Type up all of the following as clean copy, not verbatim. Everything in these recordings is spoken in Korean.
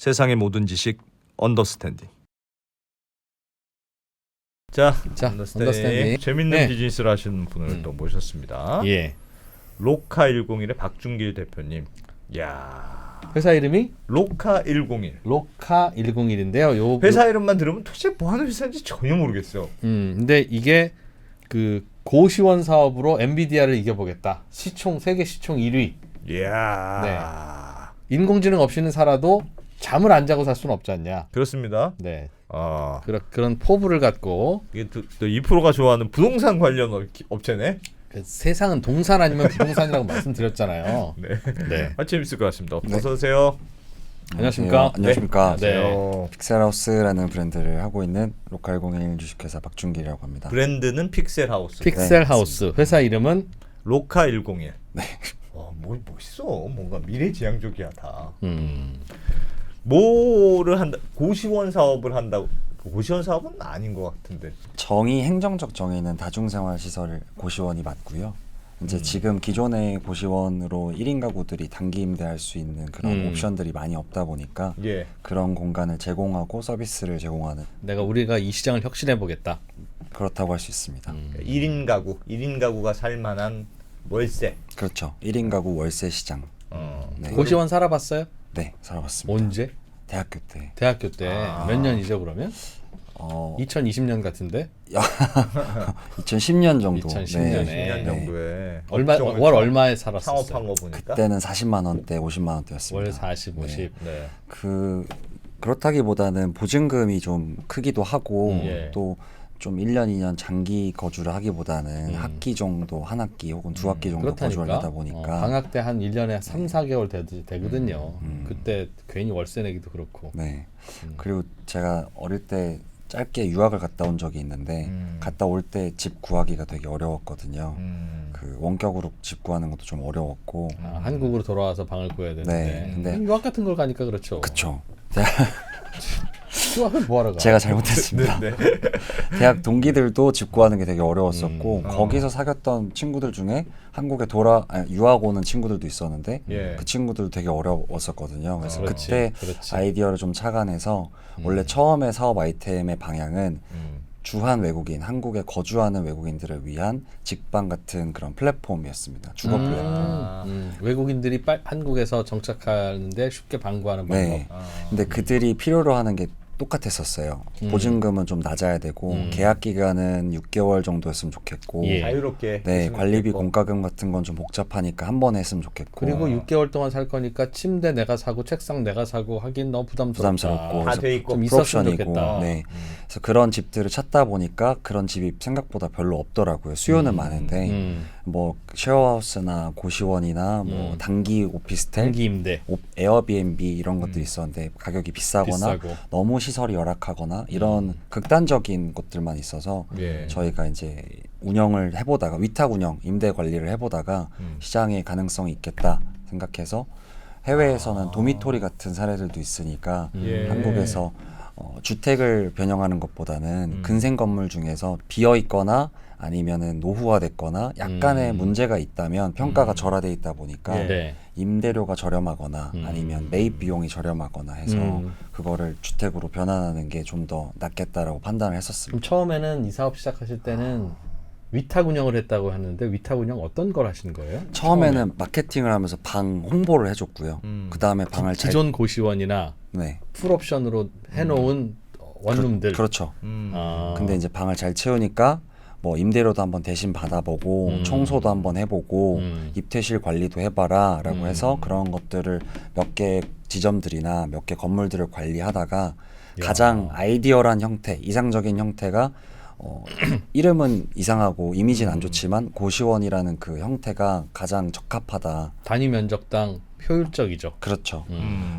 세상의 모든 지식 언더스탠딩. 자, 언더스탠딩. 재밌는 네. 비즈니스를 하시는 분을 또 모셨습니다. 예. 로카101의 박준길 대표님. 야, 회사 이름이 로카101. 로카101인데요. 요 회사 이름만 들으면 도대체 뭐 하는 회사인지 전혀 모르겠어. 근데 이게 그 고시원 사업으로 엔비디아를 이겨보겠다. 시총 세계 시총 1위. 이야. 인공지능 없이는 살아도 잠을 안 자고 살 수는 없지 않냐. 그렇습니다. 네. 아, 그런 포부를 갖고 이게 또 2%가 좋아하는 부동산 관련 업체네. 세상은 동산 아니면 부동산이라고 말씀드렸잖아요. 네. 네. 아, 재밌을 것 같습니다. 어서 오세요. 안녕하십니까? 안녕하십니까? 네. 픽셀하우스라는 브랜드를 하고 있는 로카101 주식회사 박준길이라고 합니다. 브랜드는 픽셀하우스. 픽셀하우스. 회사 이름은 로카101. 네. 뭘 멋있어. 뭔가 미래지향적이야 다. 뭐를 한다? 고시원 사업을 한다고? 고시원 사업은 아닌 것 같은데. 행정적 정의는 다중생활시설 고시원이 맞고요. 이제 지금 기존의 고시원으로 1인 가구들이 단기 임대할 수 있는 그런 옵션들이 많이 없다 보니까 예. 그런 공간을 제공하고 서비스를 제공하는 우리가 이 시장을 혁신해 보겠다. 그렇다고 할 수 있습니다. 1인 가구가 살 만한 월세. 그렇죠. 1인 가구 월세 시장. 네. 고시원 살아봤어요? 네, 살아봤습니다. 언제? 대학교 때. 대학교 때 몇 년이죠 그러면? 2020년 같은데? 2010년 정도. 2010년에. 네. 10년 정도에 월 얼마에 살았었어요? 창업한 거 보니까 그때는 40만 원대, 50만 원대였습니다. 월 40, 50. 네. 그렇다기보다는 보증금이 좀 크기도 하고 예. 또 좀 1년, 2년 장기 거주를 하기보다는 학기 정도, 한 학기 혹은 두 학기 정도 거주를 하다 보니까 방학 때 한 1년에 3, 4개월 되거든요. 그때 괜히 월세 내기도 그렇고. 네. 그리고 제가 어릴 때 짧게 유학을 갔다 온 적이 있는데 갔다 올 때 집 구하기가 되게 어려웠거든요. 그 원격으로 집 구하는 것도 좀 어려웠고 한국으로 돌아와서 방을 구해야 되는데. 네, 근데 유학 같은 걸 가니까 그렇죠. 그쵸. 유학을 뭐하러 가? 제가 잘못했습니다. 네. 대학 동기들도 집 구하는 게 되게 어려웠었고 거기서 사귀었던 친구들 중에 한국에 유학 오는 친구들도 있었는데 예. 그 친구들도 되게 어려웠었거든요. 그래서 그렇지, 그때 그렇지. 아이디어를 좀 착안해서 원래 처음에 사업 아이템의 방향은 주한 외국인, 한국에 거주하는 외국인들을 위한 직방 같은 그런 플랫폼이었습니다. 주거 플랫폼. 외국인들이 한국에서 정착하는데 쉽게 방구하는 방법. 네. 근데 그들이 필요로 하는 게 똑같았었어요. 보증금은 좀 낮아야 되고 계약 기간은 6개월 정도였으면 좋겠고 예. 자유롭게. 네, 했으면 관리비 좋겠고. 공과금 같은 건 좀 복잡하니까 한 번에 했으면 좋겠고 그리고 6개월 동안 살 거니까 침대 내가 사고 책상 내가 사고 하긴 너무 부담스럽고 다 돼 있고 좀 있었으면 풀옵션이고 좋겠다. 네. 그래서 그런 집들을 찾다 보니까 그런 집이 생각보다 별로 없더라고요. 수요는 많은데 뭐 쉐어하우스나 고시원이나 뭐 단기 오피스텔, 단기 임대. 에어비앤비 이런 것들이 있었는데 가격이 비싸거나 비싸고. 너무 시설이 열악하거나 이런 극단적인 것들만 있어서 예. 저희가 이제 운영을 해보다가 위탁 운영, 임대 관리를 해보다가 시장에 가능성이 있겠다 생각해서 해외에서는 도미토리 같은 사례들도 있으니까 예. 한국에서 주택을 변형하는 것보다는 근생 건물 중에서 비어 있거나 아니면은 노후화됐거나 약간의 문제가 있다면 평가가 절하돼 있다 보니까 예. 네. 임대료가 저렴하거나 아니면 매입 비용이 저렴하거나 해서 그거를 주택으로 변환하는 게 좀 더 낫겠다라고 판단을 했었습니다. 그럼 처음에는 이 사업 시작하실 때는 위탁 운영을 했다고 했는데 위탁 운영 어떤 걸 하신 거예요? 처음에는 마케팅을 하면서 방 홍보를 해줬고요. 그 다음에 방을 기존 고시원이나 네. 풀옵션으로 해놓은 원룸들. 그렇죠. 아. 근데 이제 방을 잘 채우니까 뭐 임대료도 한번 대신 받아보고 청소도 한번 해보고 입퇴실 관리도 해봐라라고 해서 그런 것들을 몇 개 지점들이나 몇 개 건물들을 관리하다가 가장 아이디어란 형태, 이상적인 형태가 이름은 이상하고 이미지는 안 좋지만 고시원이라는 그 형태가 가장 적합하다. 단위 면적당 효율적이죠. 그렇죠.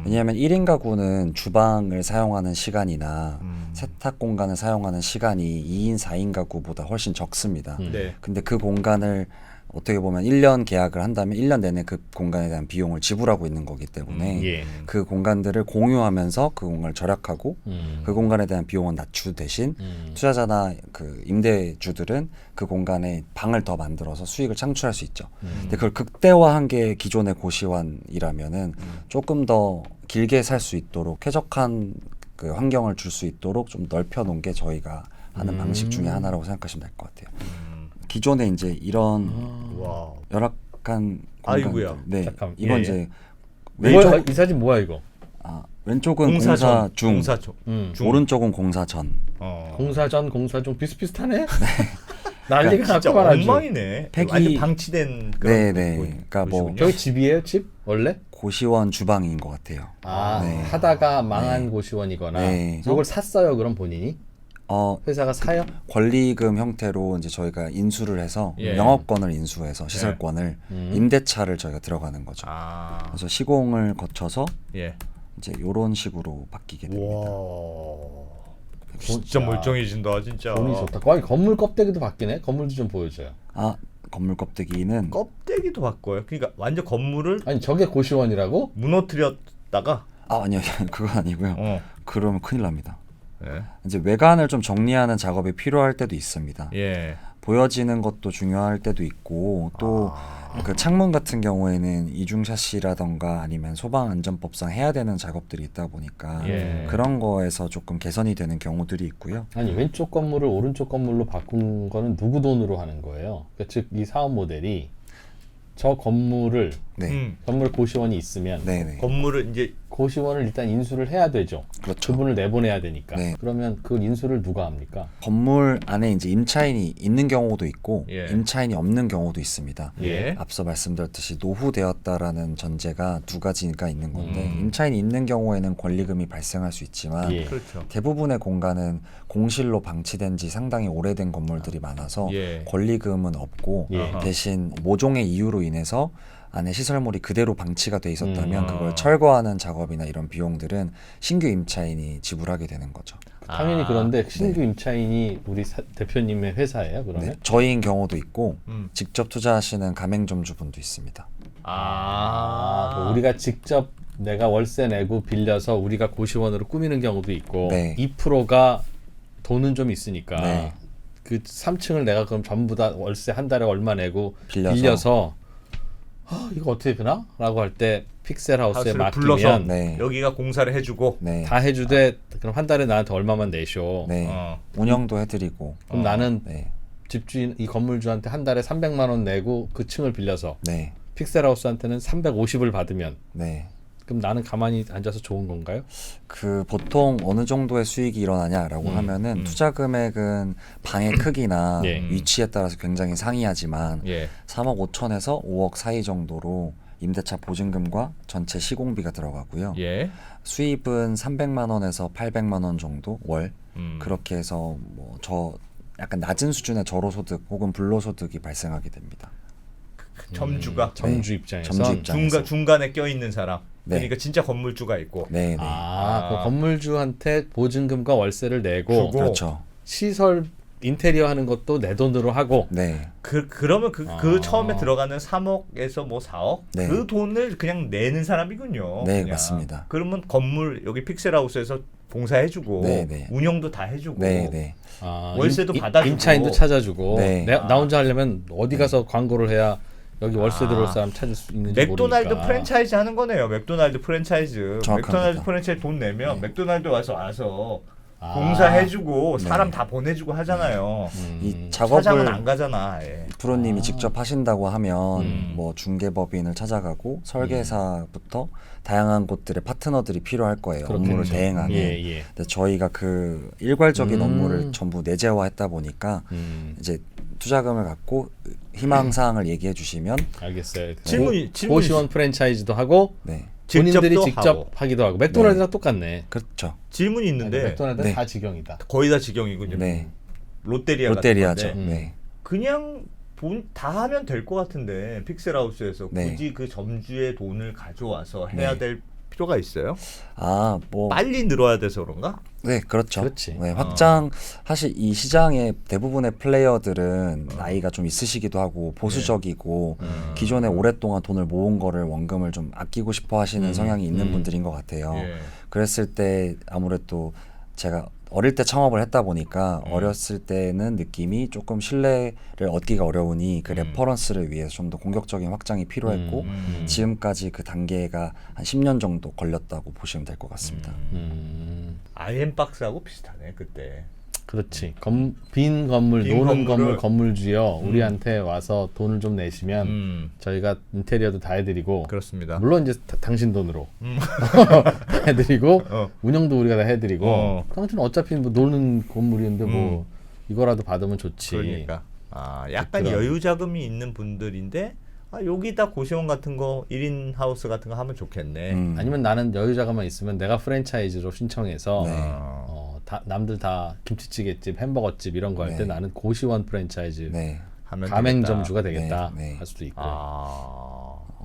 왜냐하면 1인 가구는 주방을 사용하는 시간이나 세탁 공간을 사용하는 시간이 2인, 4인 가구보다 훨씬 적습니다. 네. 근데 그 공간을 어떻게 보면 1년 계약을 한다면 1년 내내 그 공간에 대한 비용을 지불하고 있는 거기 때문에 예. 그 공간들을 공유하면서 그 공간을 절약하고 그 공간에 대한 비용은 낮추 대신 투자자나 그 임대주들은 그 공간에 방을 더 만들어서 수익을 창출할 수 있죠. 근데 그걸 극대화한 게 기존의 고시원이라면은 조금 더 길게 살 수 있도록 쾌적한 그 환경을 줄 수 있도록 좀 넓혀 놓은 게 저희가 하는 방식 중에 하나라고 생각하시면 될 것 같아요. 기존에 이제 이런 와. 열악한 아이고야. 공간들. 네. 잠깐. 이건 예, 이제 뭐야, 이 사진 뭐야 이거? 왼쪽은 공사 중, 공사 중. 오른쪽은 공사 전. 공사 전, 공사 중 비슷비슷하네. 난리가 진짜 났구만 아주. 엉망이네. 폐기- 완전 방치된 그런 네네. 그러니까 뭐 곳이군요. 저기 집이에요, 집? 원래? 고시원 주방인 것 같아요. 아, 네. 하다가 망한 고시원이거나. 네. 이걸 샀어요, 그럼 본인이? 회사가 사요? 권리금 형태로 이제 저희가 인수를 해서 예. 영업권을 인수해서 시설권을 임대차를 저희가 들어가는 거죠. 아. 그래서 시공을 거쳐서 예. 이제 이런 식으로 바뀌게 됩니다. 와. 진짜 야. 멀쩡해진다 진짜. 돈이 좋다. 거의 건물 껍데기도 바뀌네. 건물도 좀 보여줘요. 건물 껍데기는 껍데기도 바꿔요. 그러니까 완전 건물을 아니 저게 고시원이라고? 무너뜨렸다가 아니요 그건 아니고요. 그러면 큰일 납니다. 예. 이제 외관을 좀 정리하는 작업이 필요할 때도 있습니다. 예. 보여지는 것도 중요할 때도 있고 또 그 창문 같은 경우에는 이중 샤시라던가 아니면 소방 안전법상 해야 되는 작업들이 있다 보니까 예. 그런 거에서 조금 개선이 되는 경우들이 있고요. 아니 왼쪽 건물을 오른쪽 건물로 바꾼 거는 누구 돈으로 하는 거예요? 그러니까 즉 이 사업 모델이 저 건물을 네, 건물 고시원이 있으면 네네, 건물을 이제 고시원을 일단 인수를 해야 되죠. 그렇죠. 그분을 내보내야 되니까. 네. 그러면 그 인수를 누가 합니까? 건물 안에 이제 임차인이 있는 경우도 있고 예. 임차인이 없는 경우도 있습니다. 예. 앞서 말씀드렸듯이 노후되었다라는 전제가 두 가지가 있는 건데 임차인이 있는 경우에는 권리금이 발생할 수 있지만 예. 그렇죠. 대부분의 공간은 공실로 방치된 지 상당히 오래된 건물들이 많아서 예. 권리금은 없고 예. 대신 모종의 이유로 인해서 안에 시설물이 그대로 방치가 돼 있었다면 아. 그걸 철거하는 작업이나 이런 비용들은 신규 임차인이 지불하게 되는 거죠. 당연히 아, 그런데 신규 임차인이 우리 대표님의 회사예요. 그러면? 네, 저희인 경우도 있고 음. 직접 투자하시는 가맹점주분도 있습니다. 그 우리가 직접 내가 월세 내고 빌려서 우리가 고시원으로 꾸미는 경우도 있고 네. 2%가 돈은 좀 있으니까 네. 그 3층을 내가 그럼 전부 다 월세 한 달에 얼마 내고 빌려서. 빌려서 이거 어떻게 되나? 라고 할 때 픽셀 하우스에 하우스를 불러서 맡기면 네. 여기가 공사를 해주고 네. 다 해주되 그럼 한 달에 나한테 얼마만 내쇼. 네. 어. 운영도 해드리고. 그럼 나는 네. 집주인 이 건물주한테 한 달에 300만 원 내고 그 층을 빌려서 네. 픽셀 하우스한테는 350을 받으면 네. 그럼 나는 가만히 앉아서 좋은 건가요? 그 보통 어느 정도의 수익이 일어나냐라고 하면은 투자 금액은 방의 크기나 예. 위치에 따라서 굉장히 상이하지만 예. 3억 5천에서 5억 사이 정도로 임대차 보증금과 전체 시공비가 들어가고요. 예. 수입은 300만 원에서 800만 원 정도 월 그렇게 해서 뭐 저 약간 낮은 수준의 저로소득 혹은 불로소득이 발생하게 됩니다. 점주가 점주 네. 입장에서 점주 입장에서. 중간에 껴 있는 사람. 네. 그러니까 진짜 건물주가 있고. 네, 네. 그 건물주한테 보증금과 월세를 내고 주고. 그렇죠. 시설 인테리어 하는 것도 내 돈으로 하고 네. 그러면 그 처음에 들어가는 3억에서 뭐 4억 네. 그 돈을 그냥 내는 사람이군요. 네, 그냥. 맞습니다. 그러면 건물 여기 픽셀하우스에서 공사해주고 네, 네. 운영도 다 해주고 네, 네. 월세도 받아주고. 임차인도 찾아주고 네. 나 혼자 하려면 어디 가서 광고를 해야 여기 월세 들어올 사람 찾을 수 있는지 맥도날드 모르니까. 프랜차이즈 하는 거네요. 맥도날드 프랜차이즈. 정확합니다. 맥도날드 프랜차이즈 돈 내면 맥도날드 와서 공사해주고 사람 다 보내주고 하잖아요. 이 사장은 작업을 안 가잖아. 예. 프로님이 직접 하신다고 하면 뭐 중개법인을 찾아가고 설계사부터 다양한 곳들의 파트너들이 필요할 거예요. 업무를 그렇겠죠. 대행하는. 예. 근데 저희가 그 일괄적인 업무를 전부 내재화했다 보니까 이제 투자금을 갖고 희망 사항을 얘기해 주시면 알겠어요. 질문이 고시원 프랜차이즈도 하고 네. 본인들이 직접도 직접 하고. 하기도 하고 맥도날드랑 똑같네. 그렇죠. 질문이 있는데 맥도날드는 네. 다 직영이다. 거의 다 직영이군요. 네. 롯데리아 롯데리아죠. 같은 건데 네. 그냥 다 하면 될 것 같은데 픽셀하우스에서 네. 굳이 그 점주의 돈을 가져와서 해야 네. 될 필요가 있어요? 뭐 빨리 늘어야 돼서 그런가? 네, 그렇죠. 그렇지. 네, 확장 사실 이 시장의 대부분의 플레이어들은 나이가 좀 있으시기도 하고 보수적이고 기존에 오랫동안 돈을 모은 거를 원금을 좀 아끼고 싶어 하시는 성향이 있는 분들인 것 같아요. 예. 그랬을 때 아무래도 제가 어릴 때 창업을 했다 보니까 어렸을 때는 느낌이 조금 신뢰를 얻기가 어려우니 그 레퍼런스를 위해서 좀 더 공격적인 확장이 필요했고 지금까지 그 단계가 한 10년 정도 걸렸다고 보시면 될 것 같습니다. 아이엠박스하고 비슷하네 그때. 그렇지. 빈 건물, 빈 노는 건물을- 건물 건물주여 우리한테 와서 돈을 좀 내시면 저희가 인테리어도 다 해드리고 그렇습니다. 물론 이제 당신 돈으로 다 해드리고 운영도 우리가 다 해드리고 당신 어차피 뭐 노는 건물인데 뭐 이거라도 받으면 좋지. 그러니까 약간 그런- 여유 자금이 있는 분들인데 여기다 고시원 같은 거 1인 하우스 같은 거 하면 좋겠네. 아니면 나는 여유자금만 있으면 내가 프랜차이즈로 신청해서 네. 남들 다 김치찌개집, 햄버거집 이런 거 할 때 네. 나는 고시원 프랜차이즈 네. 하면 가맹점주가 네, 되겠다 네. 할 수도 있고.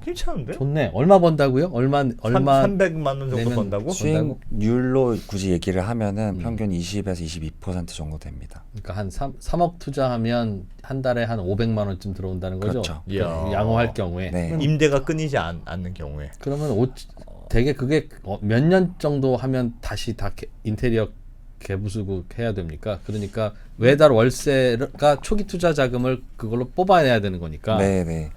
괜찮은데? 좋네. 얼마 번다고요? 얼마 300만 원 정도 내면 번다고? 수익률로 굳이 얘기를 하면은 평균 20에서 22% 정도 됩니다. 그러니까 한 3억 투자하면 한 달에 한 500만 원쯤 들어온다는 거죠. 그렇죠. 그러니까 양호할 경우에. 네. 임대가 끊이지 않는 경우에. 그러면 되게 그게 몇 년 정도 하면 다시 다 인테리어 개부수고 해야 됩니까? 그러니까 매달 월세가 초기 투자 자금을 그걸로 뽑아내야 되는 거니까. 네, 네.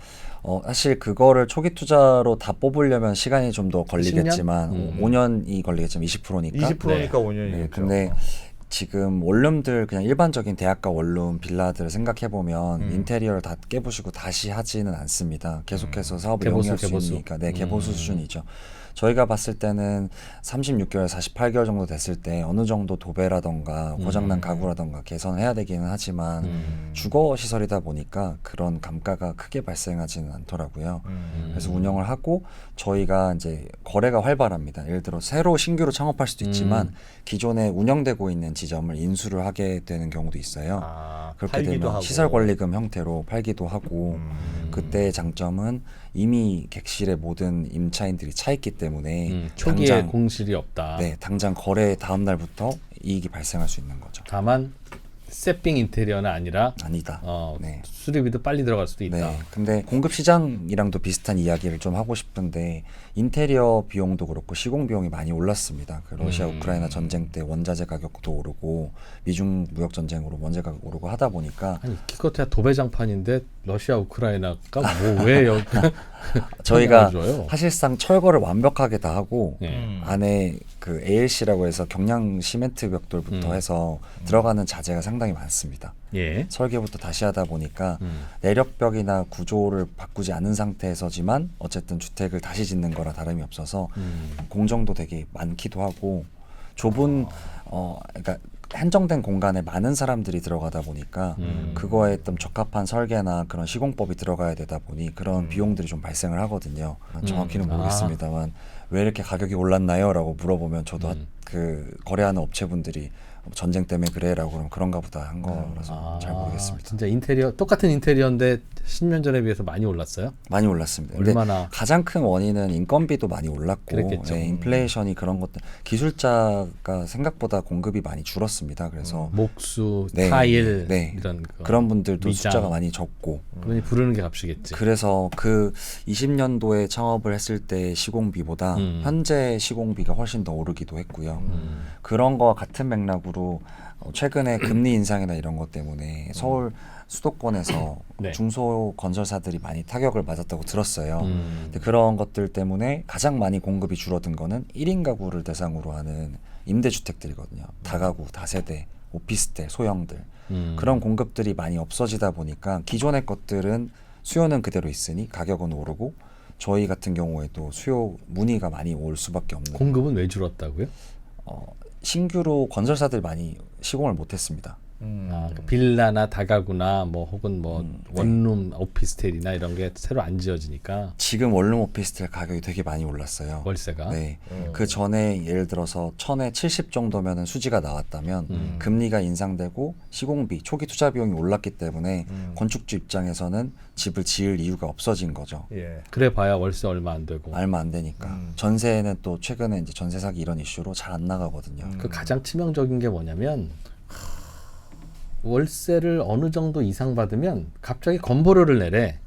사실 그거를 초기 투자로 다 뽑으려면 시간이 좀 더 걸리겠지만 5년이 걸리겠지만 20%니까. 20%니까 5년이겠죠. 네, 근데 지금 원룸들 그냥 일반적인 대학가 원룸 빌라들을 생각해 보면 인테리어를 다 깨부시고 다시 하지는 않습니다. 계속해서 사업을 영위할 수 있으니까 네, 개보수 수준이죠. 저희가 봤을 때는 36개월, 48개월 정도 됐을 때 어느 정도 도배라던가 고장난 가구라던가 개선을 해야 되기는 하지만 주거 시설이다 보니까 그런 감가가 크게 발생하지는 않더라고요. 그래서 운영을 하고 저희가 이제 거래가 활발합니다. 예를 들어 새로 신규로 창업할 수도 있지만 기존에 운영되고 있는 지점을 인수를 하게 되는 경우도 있어요. 그렇게 팔기도 되면 하고. 시설 권리금 형태로 팔기도 하고 그때의 장점은 이미 객실에 모든 임차인들이 차 있기 때문에 초기에 공실이 없다. 네, 당장 거래 다음 날부터 이익이 발생할 수 있는 거죠. 다만 세핑 인테리어는 아니라 아니다. 네. 수리비도 빨리 들어갈 수도 있다. 네. 근데 공급 시장이랑도 비슷한 이야기를 좀 하고 싶은데 인테리어 비용도 그렇고 시공 비용이 많이 올랐습니다. 그 러시아 우크라이나 전쟁 때 원자재 가격도 오르고 미중 무역 전쟁으로 원자재 가격 오르고 하다 보니까 아니 기껏해야 도배장판인데 러시아 우크라이나가 뭐 왜 여기 저희가 줘요? 사실상 철거를 완벽하게 다 하고 네. 안에 그 ALC라고 해서 경량 시멘트 벽돌부터 해서 들어가는 자재가 상당히 많습니다. 예. 설계부터 다시 하다 보니까 내력벽이나 구조를 바꾸지 않은 상태에서지만 어쨌든 주택을 다시 짓는 거라 다름이 없어서 공정도 되게 많기도 하고 좁은 그러니까 한정된 공간에 많은 사람들이 들어가다 보니까 그거에 좀 적합한 설계나 그런 시공법이 들어가야 되다 보니 그런 비용들이 좀 발생을 하거든요. 정확히는 모르겠습니다만 왜 이렇게 가격이 올랐나요? 라고 물어보면 저도 그 거래하는 업체분들이 전쟁 때문에 그래라고 그러면 그런가 보다 한 거라서 잘 모르겠습니다. 진짜 인테리어 똑같은 인테리어인데 10년 전에 비해서 많이 올랐어요? 많이 올랐습니다. 근데 얼마나? 가장 큰 원인은 인건비도 많이 올랐고 그랬겠죠. 네, 인플레이션이 그런 것들 기술자가 생각보다 공급이 많이 줄었습니다. 그래서 목수, 네, 타일 네. 이런 거. 그런 분들도 미장. 숫자가 많이 적고 그러니 부르는 게 값이겠지. 그래서 그 20년도에 창업을 했을 때 시공비보다 현재 시공비가 훨씬 더 오르기도 했고요. 그런 거와 같은 맥락으로 최근에 금리 인상이나 이런 것 때문에 서울 수도권에서 네. 중소 건설사들이 많이 타격을 맞았다고 들었어요. 근데 그런 것들 때문에 가장 많이 공급이 줄어든 거는 1인 가구를 대상으로 하는 임대주택들이거든요. 다가구, 다세대, 오피스텔, 소형들. 그런 공급들이 많이 없어지다 보니까 기존의 것들은 수요는 그대로 있으니 가격은 오르고 저희 같은 경우에도 수요 문의가 많이 올 수밖에 없는 공급은 왜 줄었다고요? 신규로 건설사들 많이 시공을 못했습니다. 그 빌라나 다가구나 뭐 혹은 뭐 원룸 오피스텔이나 이런 게 새로 안 지어지니까 지금 원룸 오피스텔 가격이 되게 많이 올랐어요. 월세가. 네. 그 전에 예를 들어서 1000에 70 정도면은 수지가 나왔다면 금리가 인상되고 시공비, 초기 투자 비용이 올랐기 때문에 건축주 입장에서는 집을 지을 이유가 없어진 거죠. 예. 그래 봐야 월세 얼마 안 되고. 얼마 안 되니까. 전세는 또 최근에 이제 전세 사기 이런 이슈로 잘 안 나가거든요. 그 가장 치명적인 게 뭐냐면 월세를 어느 정도 이상 받으면 갑자기 건보료를 내래.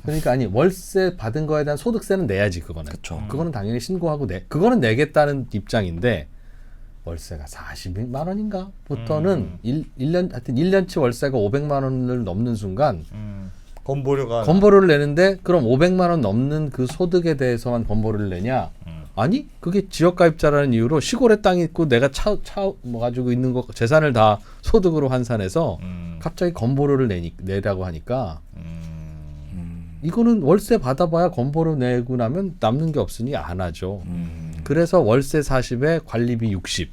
그러니까 아니 월세 받은 거에 대한 소득세는 내야지 그거는. 그쵸. 그거는 당연히 신고하고 그거는 내겠다는 입장인데 월세가 40만 원인가부터는 1년 하여튼 1년치 월세가 500만 원을 넘는 순간 건보료가 건보료를 내는데 그럼 500만 원 넘는 그 소득에 대해서만 건보료를 내냐? 아니 그게 지역가입자라는 이유로 시골에 땅이 있고 내가 차 뭐 가지고 있는 거 재산을 다 소득으로 환산해서 갑자기 건보료를 내라고 하니까 이거는 월세 받아봐야 건보료 내고 나면 남는 게 없으니 안 하죠. 그래서 월세 40에 관리비 60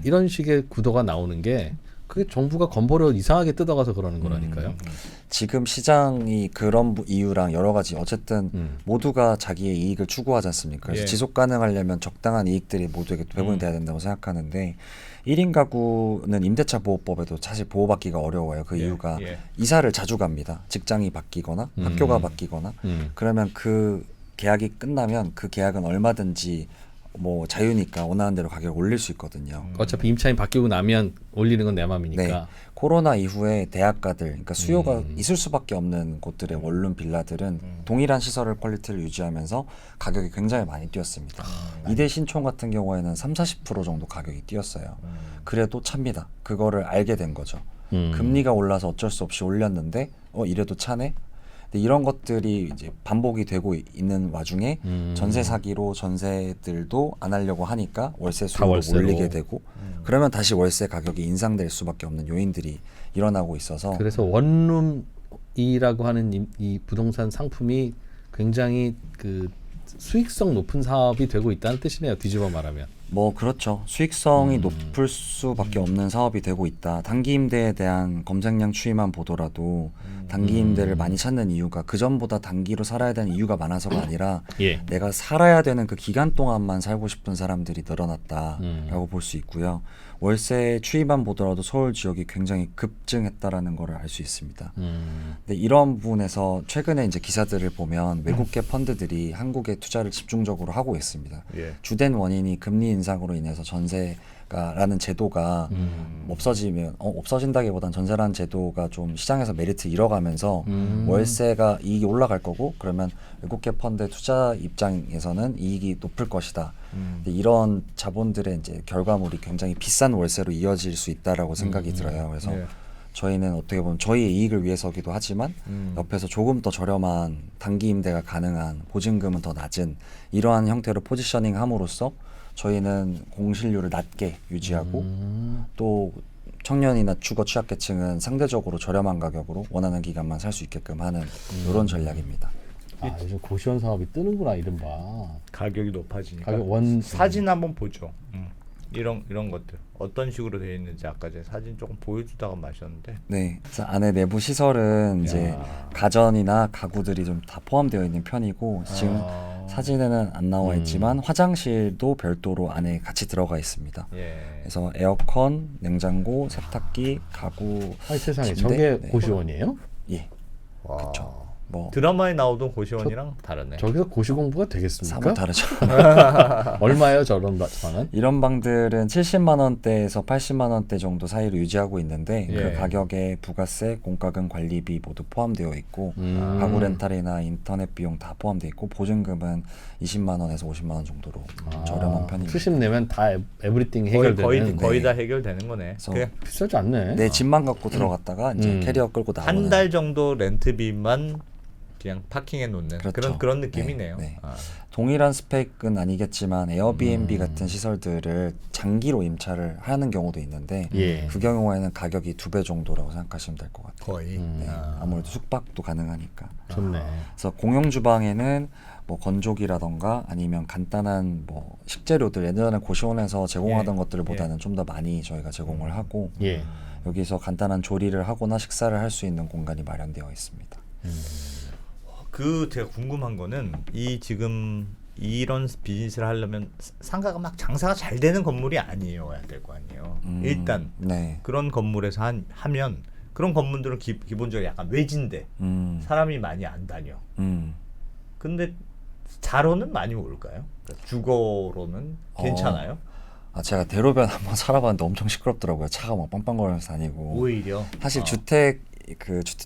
이런 식의 구도가 나오는 게 그게 정부가 건보료 이상하게 뜯어가서 그러는 거라니까요. 지금 시장이 그런 이유랑 여러 가지 어쨌든 모두가 자기의 이익을 추구하지 않습니까? 그래서 예. 지속 가능하려면 적당한 이익들이 모두에게 배분이 돼야 된다고 생각하는데 1인 가구는 임대차 보호법에도 사실 보호받기가 어려워요. 그 예, 이유가 예. 이사를 자주 갑니다. 직장이 바뀌거나 학교가 바뀌거나 그러면 그 계약이 끝나면 그 계약은 얼마든지 뭐 자유니까 원하는 대로 가격 올릴 수 있거든요. 어차피 임차인 바뀌고 나면 올리는 건 내 맘이니까. 네. 코로나 이후에 대학가들, 그러니까 수요가 있을 수밖에 없는 곳들의 원룸 빌라들은 동일한 시설을 퀄리티를 유지하면서 가격이 굉장히 많이 뛰었습니다. 이대 신촌 같은 경우에는 30-40% 정도 가격이 뛰었어요. 그래도 찹니다. 그거를 알게 된 거죠. 금리가 올라서 어쩔 수 없이 올렸는데 이래도 차네? 근데 이런 것들이 이제 반복이 되고 있는 와중에 전세 사기로 전세들도 안 하려고 하니까 월세 수요도 월세로. 올리게 되고 그러면 다시 월세 가격이 인상될 수밖에 없는 요인들이 일어나고 있어서 그래서 원룸이라고 하는 이 부동산 상품이 굉장히 그 수익성 높은 사업이 되고 있다는 뜻이네요. 뒤집어 말하면. 뭐 그렇죠. 수익성이 높을 수밖에 없는 사업이 되고 있다. 단기 임대에 대한 검색량 추이만 보더라도 단기 임대를 많이 찾는 이유가 그 전보다 단기로 살아야 되는 이유가 많아서가 아니라 예. 내가 살아야 되는 그 기간 동안만 살고 싶은 사람들이 늘어났다라고 볼 수 있고요. 월세 추이만 보더라도 서울 지역이 굉장히 급증했다라는 것을 알 수 있습니다. 근데 이런 부분에서 최근에 이제 기사들을 보면 외국계 펀드들이 한국에 투자를 집중적으로 하고 있습니다. 예. 주된 원인이 금리 인상으로 인해서 전세가라는 제도가 없어지면 없어진다기보단 전세라는 제도가 좀 시장에서 메리트 잃어가면서 월세가 이익이 올라갈 거고 그러면 외국계 펀드 투자 입장에서는 이익이 높을 것이다. 근데 이런 자본들의 이제 결과물이 굉장히 비싼 월세로 이어질 수 있다라고 생각이 들어요. 그래서 예. 저희는 어떻게 보면 저희의 이익을 위해서기도 하지만 옆에서 조금 더 저렴한 단기 임대가 가능한 보증금은 더 낮은 이러한 형태로 포지셔닝함으로써 저희는 공실률을 낮게 유지하고 또 청년이나 주거 취약계층은 상대적으로 저렴한 가격으로 원하는 기간만 살 수 있게끔 하는 이런 전략입니다. 아, 요즘 고시원 사업이 뜨는구나 이른바. 가격이 높아지니까 가격 원 사진 한번 보죠. 이런 것들 어떤 식으로 되어 있는지 아까 제가 사진 조금 보여주다가 마셨는데 네, 그래서 안에 내부 시설은 이제 가전이나 가구들이 좀 다 포함되어 있는 편이고 지금 사진에는 안 나와 있지만 화장실도 별도로 안에 같이 들어가 있습니다. 예. 그래서 에어컨, 냉장고, 세탁기, 가구, 아니 세상에 침대? 저게 네. 고시원이에요? 예, 와. 그렇죠. 뭐 드라마에 나오던 고시원이랑 다르네. 저기서 고시 공부가 사뭇 되겠습니까? 다르죠. 얼마예요 저런 방은? 이런 방들은 70만 원대에서 80만 원대 정도 사이로 유지하고 있는데 예. 그 가격에 부가세, 공과금, 관리비 모두 포함되어 있고 가구 렌탈이나 인터넷 비용 다 포함되어 있고 보증금은 20만 원에서 50만 원 정도로 저렴한 편입니다. 수십 내면 다 에브리띵 거의 해결되는. 거의 다 해결되는 거네. 그래서 그냥 비싸지 않네. 내 집만 갖고 들어갔다가 이제 캐리어 끌고 나오는 한 달 정도 렌트비만 그냥 파킹해 놓는 그렇죠. 그런 느낌이네요. 네, 네. 아. 동일한 스펙은 아니겠지만 에어비앤비 같은 시설들을 장기로 임차를 하는 경우도 있는데 예. 그 경우에는 가격이 2배 정도라고 생각하시면 될 것 같아요. 거의. 네, 아무래도 숙박도 가능하니까. 좋네. 그래서 공용 주방에는 뭐 건조기라던가 아니면 간단한 뭐 식재료들 예전에 고시원에서 제공하던 예. 것들보다는 좀 더 많이 저희가 제공을 하고 예. 여기서 간단한 조리를 하거나 식사를 할 수 있는 공간이 마련되어 있습니다. 제가 궁금한 거는 지금 이런 비즈니스를 하려면 상가가 막 장사가 잘 되는 건물이 아니어야 될 거 아니에요. 일단 네. 그런 건물에서 하면 그런 건물들은 기본적으로 약간 외진데 사람이 많이 안 다녀. 근데 자로는 많이 올까요? 그러니까 주거로는 괜찮아요? 제가 대로변 한번 살아봤는데 엄청 시끄럽더라고요. 차가 막 빵빵거리면서 다니고. 오히려 사실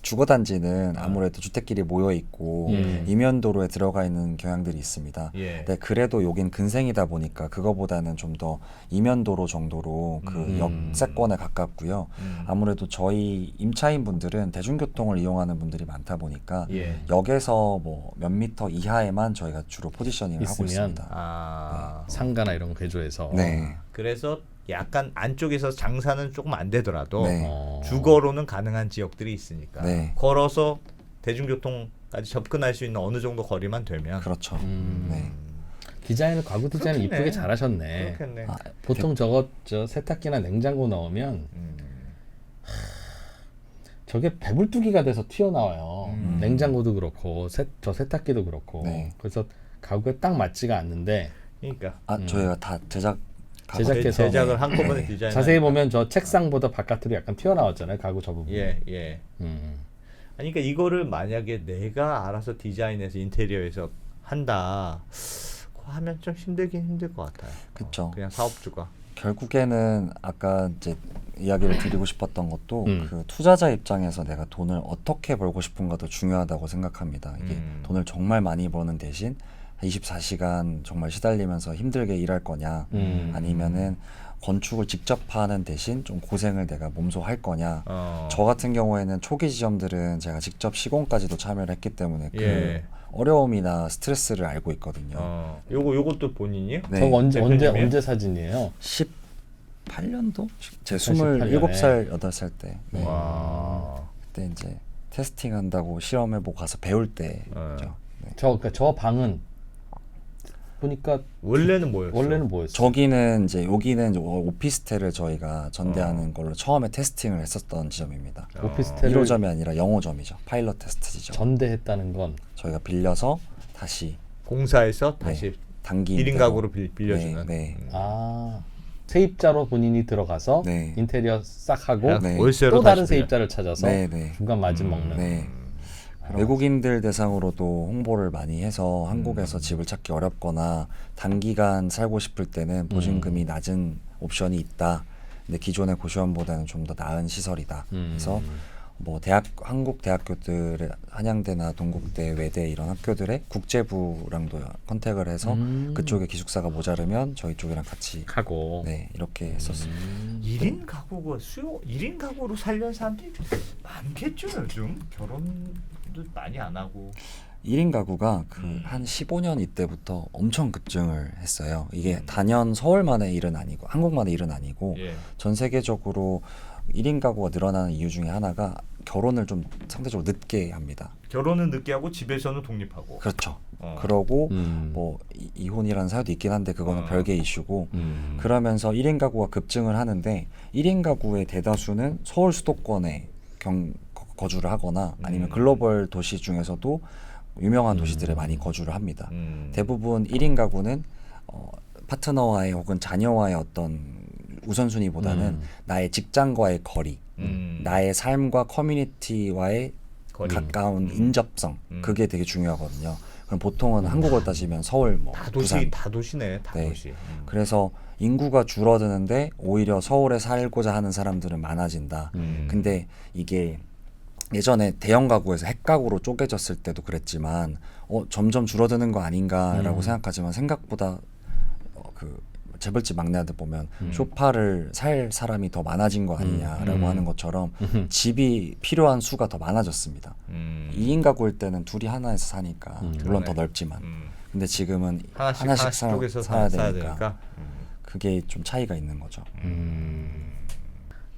주거 단지는 아무래도 주택끼리 모여 있고 이면도로에 들어가 있는 경향들이 있습니다. 예. 근데 그래도 여긴 근생이다 보니까 그거보다는 좀 더 이면도로 정도로 그 역세권에 가깝고요. 아무래도 저희 임차인 분들은 대중교통을 이용하는 분들이 많다 보니까 예. 역에서 뭐 몇 미터 이하에만 저희가 주로 포지셔닝을 하고 있으면 있습니다. 상가나 이런 거 개조해서. 네. 그래서 약간 안쪽에서 장사는 조금 안 되더라도 네. 주거로는 가능한 지역들이 있으니까 네. 걸어서 대중교통까지 접근할 수 있는 어느 정도 거리만 되면 그렇죠. 네. 디자인을 가구 디자인을 그렇겠네. 이쁘게 잘하셨네. 그렇겠네. 보통 저 세탁기나 냉장고 넣으면 저게 배불뚝이가 돼서 튀어나와요. 냉장고도 그렇고 저 세탁기도 그렇고. 네. 그래서 가구에 딱 맞지가 않는데 그러니까 저희가 다 제작해서 제작을 한꺼번에 디자인. 자세히 보면 저 책상보다 바깥으로 약간 튀어나왔잖아요. 가구 저 부분. 예. 아니, 그러니까 이거를 만약에 내가 알아서 디자인해서 인테리어에서 한다 하면 좀 힘들 것 같아요. 그쵸. 그냥 사업주가. 결국에는 아까 이제 이야기를 드리고 싶었던 것도 그 투자자 입장에서 내가 돈을 어떻게 벌고 싶은가도 중요하다고 생각합니다. 이게 돈을 정말 많이 버는 대신 24시간 정말 시달리면서 힘들게 일할 거냐 아니면은 건축을 직접 하는 대신 좀 고생을 내가 몸소 할 거냐. 저 같은 경우에는 초기 지점들은 제가 직접 시공까지도 참여를 했기 때문에 그 어려움이나 스트레스를 알고 있거든요. 요것도 본인이요? 네. 저거 대표님이요? 언제 사진이에요? 18년도? 제 18년에. 27살, 8살 때. 네. 와. 그때 이제 테스팅한다고 실험해보고 가서 배울 때죠. 네. 저 방은 보니까 원래는 뭐였어요? 여기는 이제 오피스텔을 저희가 전대하는 걸로 처음에 테스팅을 했었던 지점입니다. 오피스텔을 1호점이 아니라 0호점이죠. 파일럿 테스트 지점. 전대했다는 건 저희가 빌려서 다시 공사해서 다시 단기 1인 임대로. 가구로 빌려주는. 네. 세입자로 본인이 들어가서 네. 인테리어 싹 하고 네. 월세로 또 다른 다시 빌려. 세입자를 찾아서 네, 네. 중간 마진 먹는. 네. 외국인들 대상으로도 홍보를 많이 해서 한국에서 집을 찾기 어렵거나 단기간 살고 싶을 때는 보증금이 낮은 옵션이 있다. 근데 기존의 고시원보다는 좀 더 나은 시설이다. 그래서 뭐 한국 대학교들 한양대나 동국대, 외대 이런 학교들의 국제부랑도 컨택을 해서 그쪽에 기숙사가 모자르면 저희 쪽이랑 같이 하고. 네, 이렇게 했었습니다. 1인 가구가 1인 가구로 살려는 사람들이 많겠죠. 요즘 결혼도 많이 안 하고. 1인 가구가 한 15년 이때부터 엄청 급증을 했어요. 이게 단연 서울만의 일은 아니고 한국만의 일은 아니고 전 세계적으로 1인 가구가 늘어나는 이유 중에 하나가 결혼을 좀 상대적으로 늦게 합니다. 결혼은 늦게 하고 집에서는 독립하고. 그렇죠. 그러고 음. 뭐 이혼이라는 사유도 있긴 한데 그거는 별개 이슈고 음. 그러면서 1인 가구가 급증을 하는데 1인 가구의 대다수는 서울 수도권에 거주를 하거나 아니면 글로벌 도시 중에서도 유명한 도시들에 많이 거주를 합니다. 대부분 1인 가구는 파트너와의 혹은 자녀와의 어떤 우선순위보다는 나의 직장과의 거리, 나의 삶과 커뮤니티와의 거리. 가까운 인접성 그게 되게 중요하거든요. 그럼 보통은 한국으로 따지면 서울, 뭐 다 부산, 다 도시네. 다 네. 도시. 그래서 인구가 줄어드는데 오히려 서울에 살고자 하는 사람들은 많아진다. 근데 이게 예전에 대형 가구에서 핵가구로 쪼개졌을 때도 그랬지만 점점 줄어드는 거 아닌가라고 생각하지만 생각보다 재벌집 막내 아들 보면 소파를 살 사람이 더 많아진 거 아니냐라고 하는 것처럼 집이 필요한 수가 더 많아졌습니다. 2인 가구일 때는 둘이 하나에서 사니까 물론 더 넓지만 근데 지금은 하나씩 쪼개서 사야 되니까 그게 좀 차이가 있는 거죠.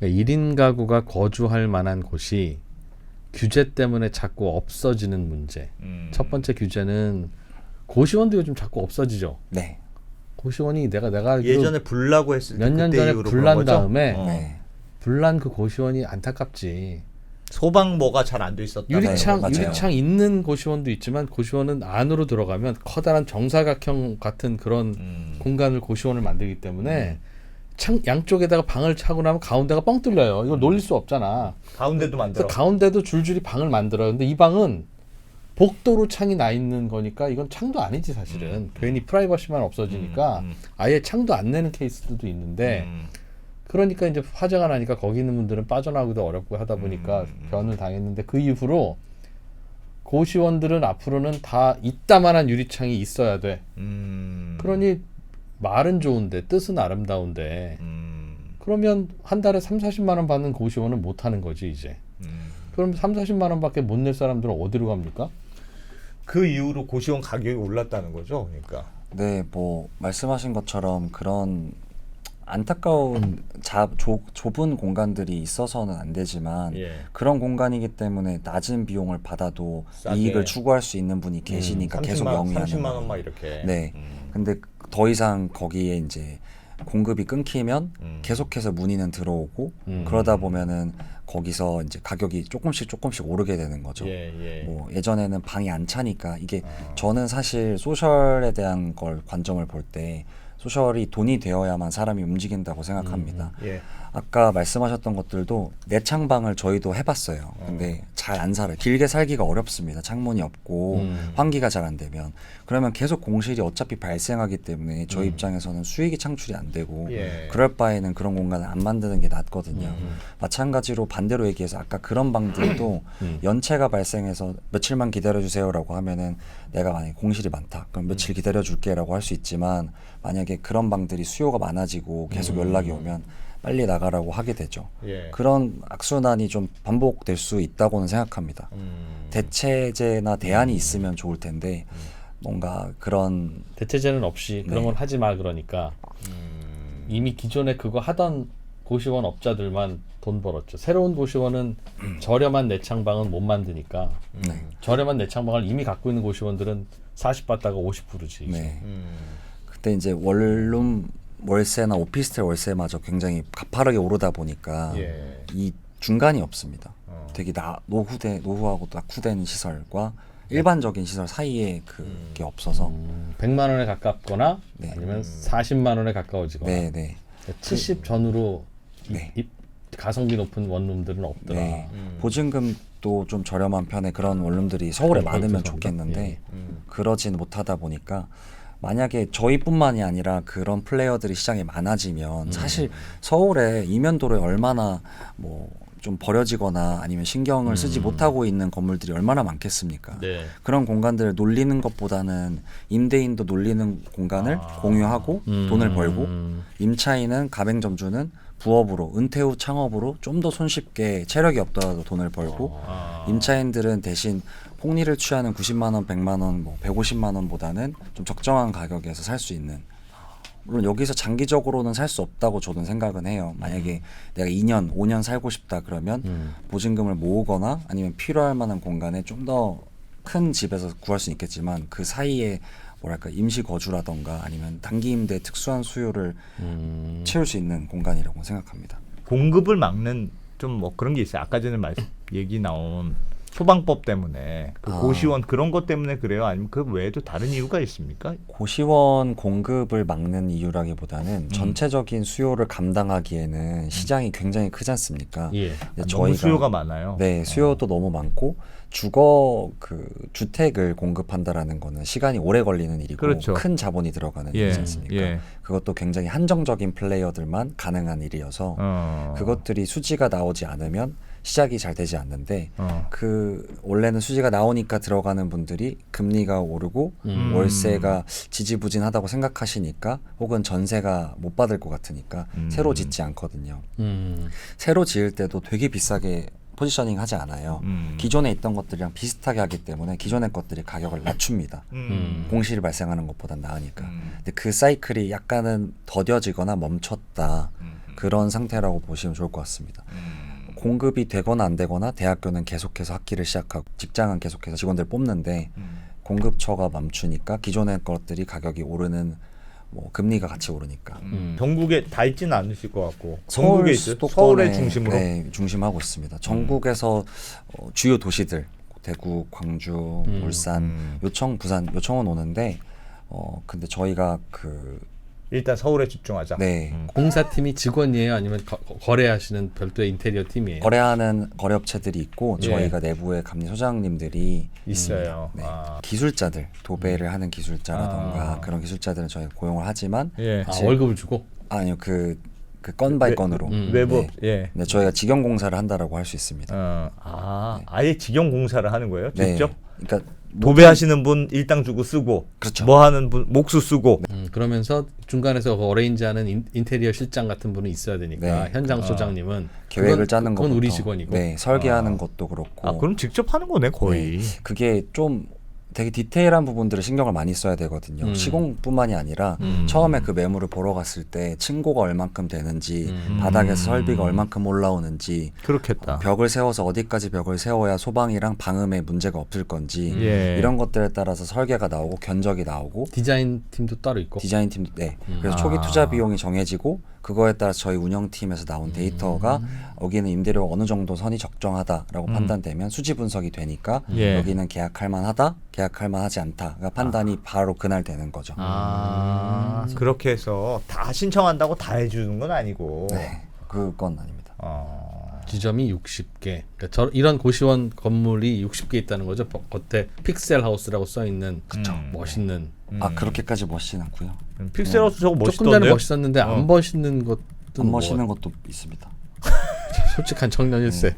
1인 가구가 거주할 만한 곳이 규제 때문에 자꾸 없어지는 문제. 첫 번째 규제는 고시원도 요즘 자꾸 없어지죠. 네. 고시원이 내가 예전에 불나고 했을 때 몇 년 그때 전에 이후로 불난 그런 거죠? 다음에 네. 불난 그 고시원이 안타깝지. 소방모가 잘 안 돼 있었다. 유리창 맞아요. 유리창 있는 고시원도 있지만 고시원은 안으로 들어가면 커다란 정사각형 같은 그런 공간을 고시원을 만들기 때문에 창 양쪽에다가 방을 차고 나면 가운데가 뻥 뚫려요. 이걸 놀릴 수 없잖아. 가운데도 만들어. 그래서 가운데도 줄줄이 방을 만들어요. 근데 이 방은 복도로 창이 나 있는 거니까 이건 창도 아니지 사실은. 괜히 프라이버시만 없어지니까 아예 창도 안 내는 케이스들도 있는데 그러니까 이제 화재가 나니까 거기 있는 분들은 빠져나오기도 어렵고 하다 보니까 변을 당했는데 그 이후로 고시원들은 앞으로는 다 이따만한 유리창이 있어야 돼. 그러니 말은 좋은데 뜻은 아름다운데 그러면 한 달에 30-40만 원 받는 고시원은 못 하는 거지 이제. 그럼 30-40만 원밖에 못 낼 사람들은 어디로 갑니까? 그 이후로 고시원 가격이 올랐다는 거죠. 그러니까. 네, 뭐 말씀하신 것처럼 그런 안타까운 좁은 공간들이 있어서는 안 되지만 예. 그런 공간이기 때문에 낮은 비용을 받아도 싸게. 이익을 추구할 수 있는 분이 계시니까 계속 영위하는 30만 거예요. 원만 이렇게. 네. 근데 더 이상 거기에 이제 공급이 끊기면 계속해서 문의는 들어오고 그러다 보면은 거기서 이제 가격이 조금씩 오르게 되는 거죠. 예. 뭐 예전에는 방이 안 차니까 이게 저는 사실 소셜에 대한 걸 관점을 볼 때 소셜이 돈이 되어야만 사람이 움직인다고 생각합니다. 예. 아까 말씀하셨던 것들도 내창방을 저희도 해봤어요. 근데 잘 안 살아요. 길게 살기가 어렵습니다. 창문이 없고 환기가 잘 안 되면. 그러면 계속 공실이 어차피 발생하기 때문에 저희 입장에서는 수익이 창출이 안 되고 예. 그럴 바에는 그런 공간을 안 만드는 게 낫거든요. 마찬가지로 반대로 얘기해서 아까 그런 방들도 연체가 발생해서 며칠만 기다려주세요라고 하면은 내가 만약에 공실이 많다. 그럼 며칠 기다려줄게라고 할 수 있지만 만약에 그런 방들이 수요가 많아지고 계속 연락이 오면 빨리 나가라고 하게 되죠. 예. 그런 악순환이 좀 반복될 수 있다고는 생각합니다. 대체제나 대안이 있으면 좋을 텐데 뭔가 그런 대체제는 없이 그런 네. 건 하지 마 그러니까 이미 기존에 그거 하던 고시원 업자들만 돈 벌었죠. 새로운 고시원은 저렴한 내창방은 못 만드니까 저렴한 내창방을 이미 갖고 있는 고시원들은 40 받다가 50 부르지. 네. 그때 이제 원룸 월세나 오피스텔 월세마저 굉장히 가파르게 오르다 보니까 예. 이 중간이 없습니다. 되게 노후하고 낙후된 시설과 일반적인 시설 사이에 그게 없어서 100만 원에 가깝거나 네. 아니면 40만 원에 가까워지거나 네. 70 전후로 네. 가성비 높은 원룸들은 없더라. 네. 보증금도 좀 저렴한 편의 그런 원룸들이 서울에 많으면 좋겠는데 그러진 못하다 보니까 만약에 저희뿐만이 아니라 그런 플레이어들이 시장에 많아지면 사실 서울에 이면도로에 얼마나 뭐 좀 버려지거나 아니면 신경을 쓰지 못하고 있는 건물들이 얼마나 많겠습니까? 네. 그런 공간들을 놀리는 것보다는 임대인도 놀리는 공간을 공유하고 돈을 벌고 임차인은 가맹점주는 부업으로 은퇴 후 창업으로 좀 더 손쉽게 체력이 없더라도 돈을 벌고 임차인들은 대신 폭리를 취하는 90만 원, 100만 원, 뭐 150만 원보다는 좀 적정한 가격에서 살 수 있는. 물론 여기서 장기적으로는 살 수 없다고 저는 생각은 해요. 만약에 내가 2년, 5년 살고 싶다 그러면 보증금을 모으거나 아니면 필요할 만한 공간에 좀 더 큰 집에서 구할 수 있겠지만 그 사이에 뭐랄까 임시 거주라던가 아니면 단기 임대 특수한 수요를 채울 수 있는 공간이라고 생각합니다. 공급을 막는 좀 뭐 그런 게 있어요. 아까 전에 얘기 나온 소방법 때문에 그 고시원 그런 것 때문에 그래요? 아니면 그 외에도 다른 이유가 있습니까? 고시원 공급을 막는 이유라기보다는 전체적인 수요를 감당하기에는 시장이 굉장히 크지 않습니까? 예. 근데 너무 수요가 많아요. 네, 수요도 너무 많고 주거 그 주택을 공급한다라는 거는 시간이 오래 걸리는 일이고 그렇죠. 큰 자본이 들어가는 예, 일이지 않습니까? 예. 그것도 굉장히 한정적인 플레이어들만 가능한 일이어서 그것들이 수지가 나오지 않으면 시작이 잘 되지 않는데 그 원래는 수지가 나오니까 들어가는 분들이 금리가 오르고 월세가 지지부진하다고 생각하시니까 혹은 전세가 못 받을 것 같으니까 새로 짓지 않거든요. 새로 지을 때도 되게 비싸게 포지셔닝 하지 않아요. 기존에 있던 것들이랑 비슷하게 하기 때문에 기존의 것들이 가격을 낮춥니다. 공실이 발생하는 것보단 나으니까. 근데 그 사이클이 약간은 더뎌지거나 멈췄다. 그런 상태라고 보시면 좋을 것 같습니다. 공급이 되거나 안 되거나 대학교는 계속해서 학기를 시작하고 직장은 계속해서 직원들 뽑는데 공급처가 멈추니까 기존의 것들이 가격이 오르는 뭐 금리가 같이 오르니까 전국에 다 있지는 않으실 것 같고 서울 전국에 있어요? 수도권에 서울에 중심으로? 네, 중심하고 있습니다. 전국에서 주요 도시들 대구, 광주, 울산, 요청, 부산, 요청은 오는데 근데 저희가 일단 서울에 집중하자. 네 공사팀이 직원이에요? 아니면 거래하시는 별도의 인테리어 팀이에요? 거래하는 거래업체들이 있고 예. 저희가 내부에 감리 소장님들이 있어요. 네. 아. 기술자들 도배를 하는 기술자라던가 아. 그런 기술자들은 저희가 고용을 하지만 예. 월급을 주고? 아니요 그 건 바이 건으로 외부 네. 예. 네, 저희가 직영 공사를 한다라고 할 수 있습니다. 아예 직영 공사를 하는 거예요? 네. 직접? 그러니까 도배하시는 분 일당 주고 쓰고, 그렇죠. 뭐 하는 분 목수 쓰고. 그러면서 중간에서 어레인지하는 인테리어 실장 같은 분이 있어야 되니까 네. 현장 소장님은 계획을 짜는 그건 것부터 우리 직원이고. 네, 설계하는 것도 그렇고. 아 그럼 직접 하는 거네 거의. 그게 좀 되게 디테일한 부분들을 신경을 많이 써야 되거든요. 시공뿐만이 아니라 처음에 그 매물을 보러 갔을 때 층고가 얼만큼 되는지 바닥에서 설비가 얼만큼 올라오는지 그렇겠다. 벽을 세워서 어디까지 벽을 세워야 소방이랑 방음에 문제가 없을 건지 예. 이런 것들에 따라서 설계가 나오고 견적이 나오고 디자인 팀도 따로 있고. 디자인 팀도 네. 그래서 초기 투자 비용이 정해지고 그거에 따라서 저희 운영팀에서 나온 데이터가 여기는 임대료가 어느 정도 선이 적정하다라고 판단되면 수지 분석이 되니까 예. 여기는 계약할 만하다, 계약할 만하지 않다가 판단이 바로 그날 되는 거죠. 그렇게 해서 다 신청한다고 다 해주는 건 아니고. 네, 그건 아닙니다. 지점이 60개. 그러니까 이런 고시원 건물이 60개 있다는 거죠. 겉에 픽셀 하우스라고 써 있는 멋있는. 아 그렇게까지 멋지진 않고요. 픽셀하우스 저거 조금 전에 멋있던데요? 멋있었는데 안 멋있는 것도 안 멋있는 것도 있습니다. 솔직한 청년일세.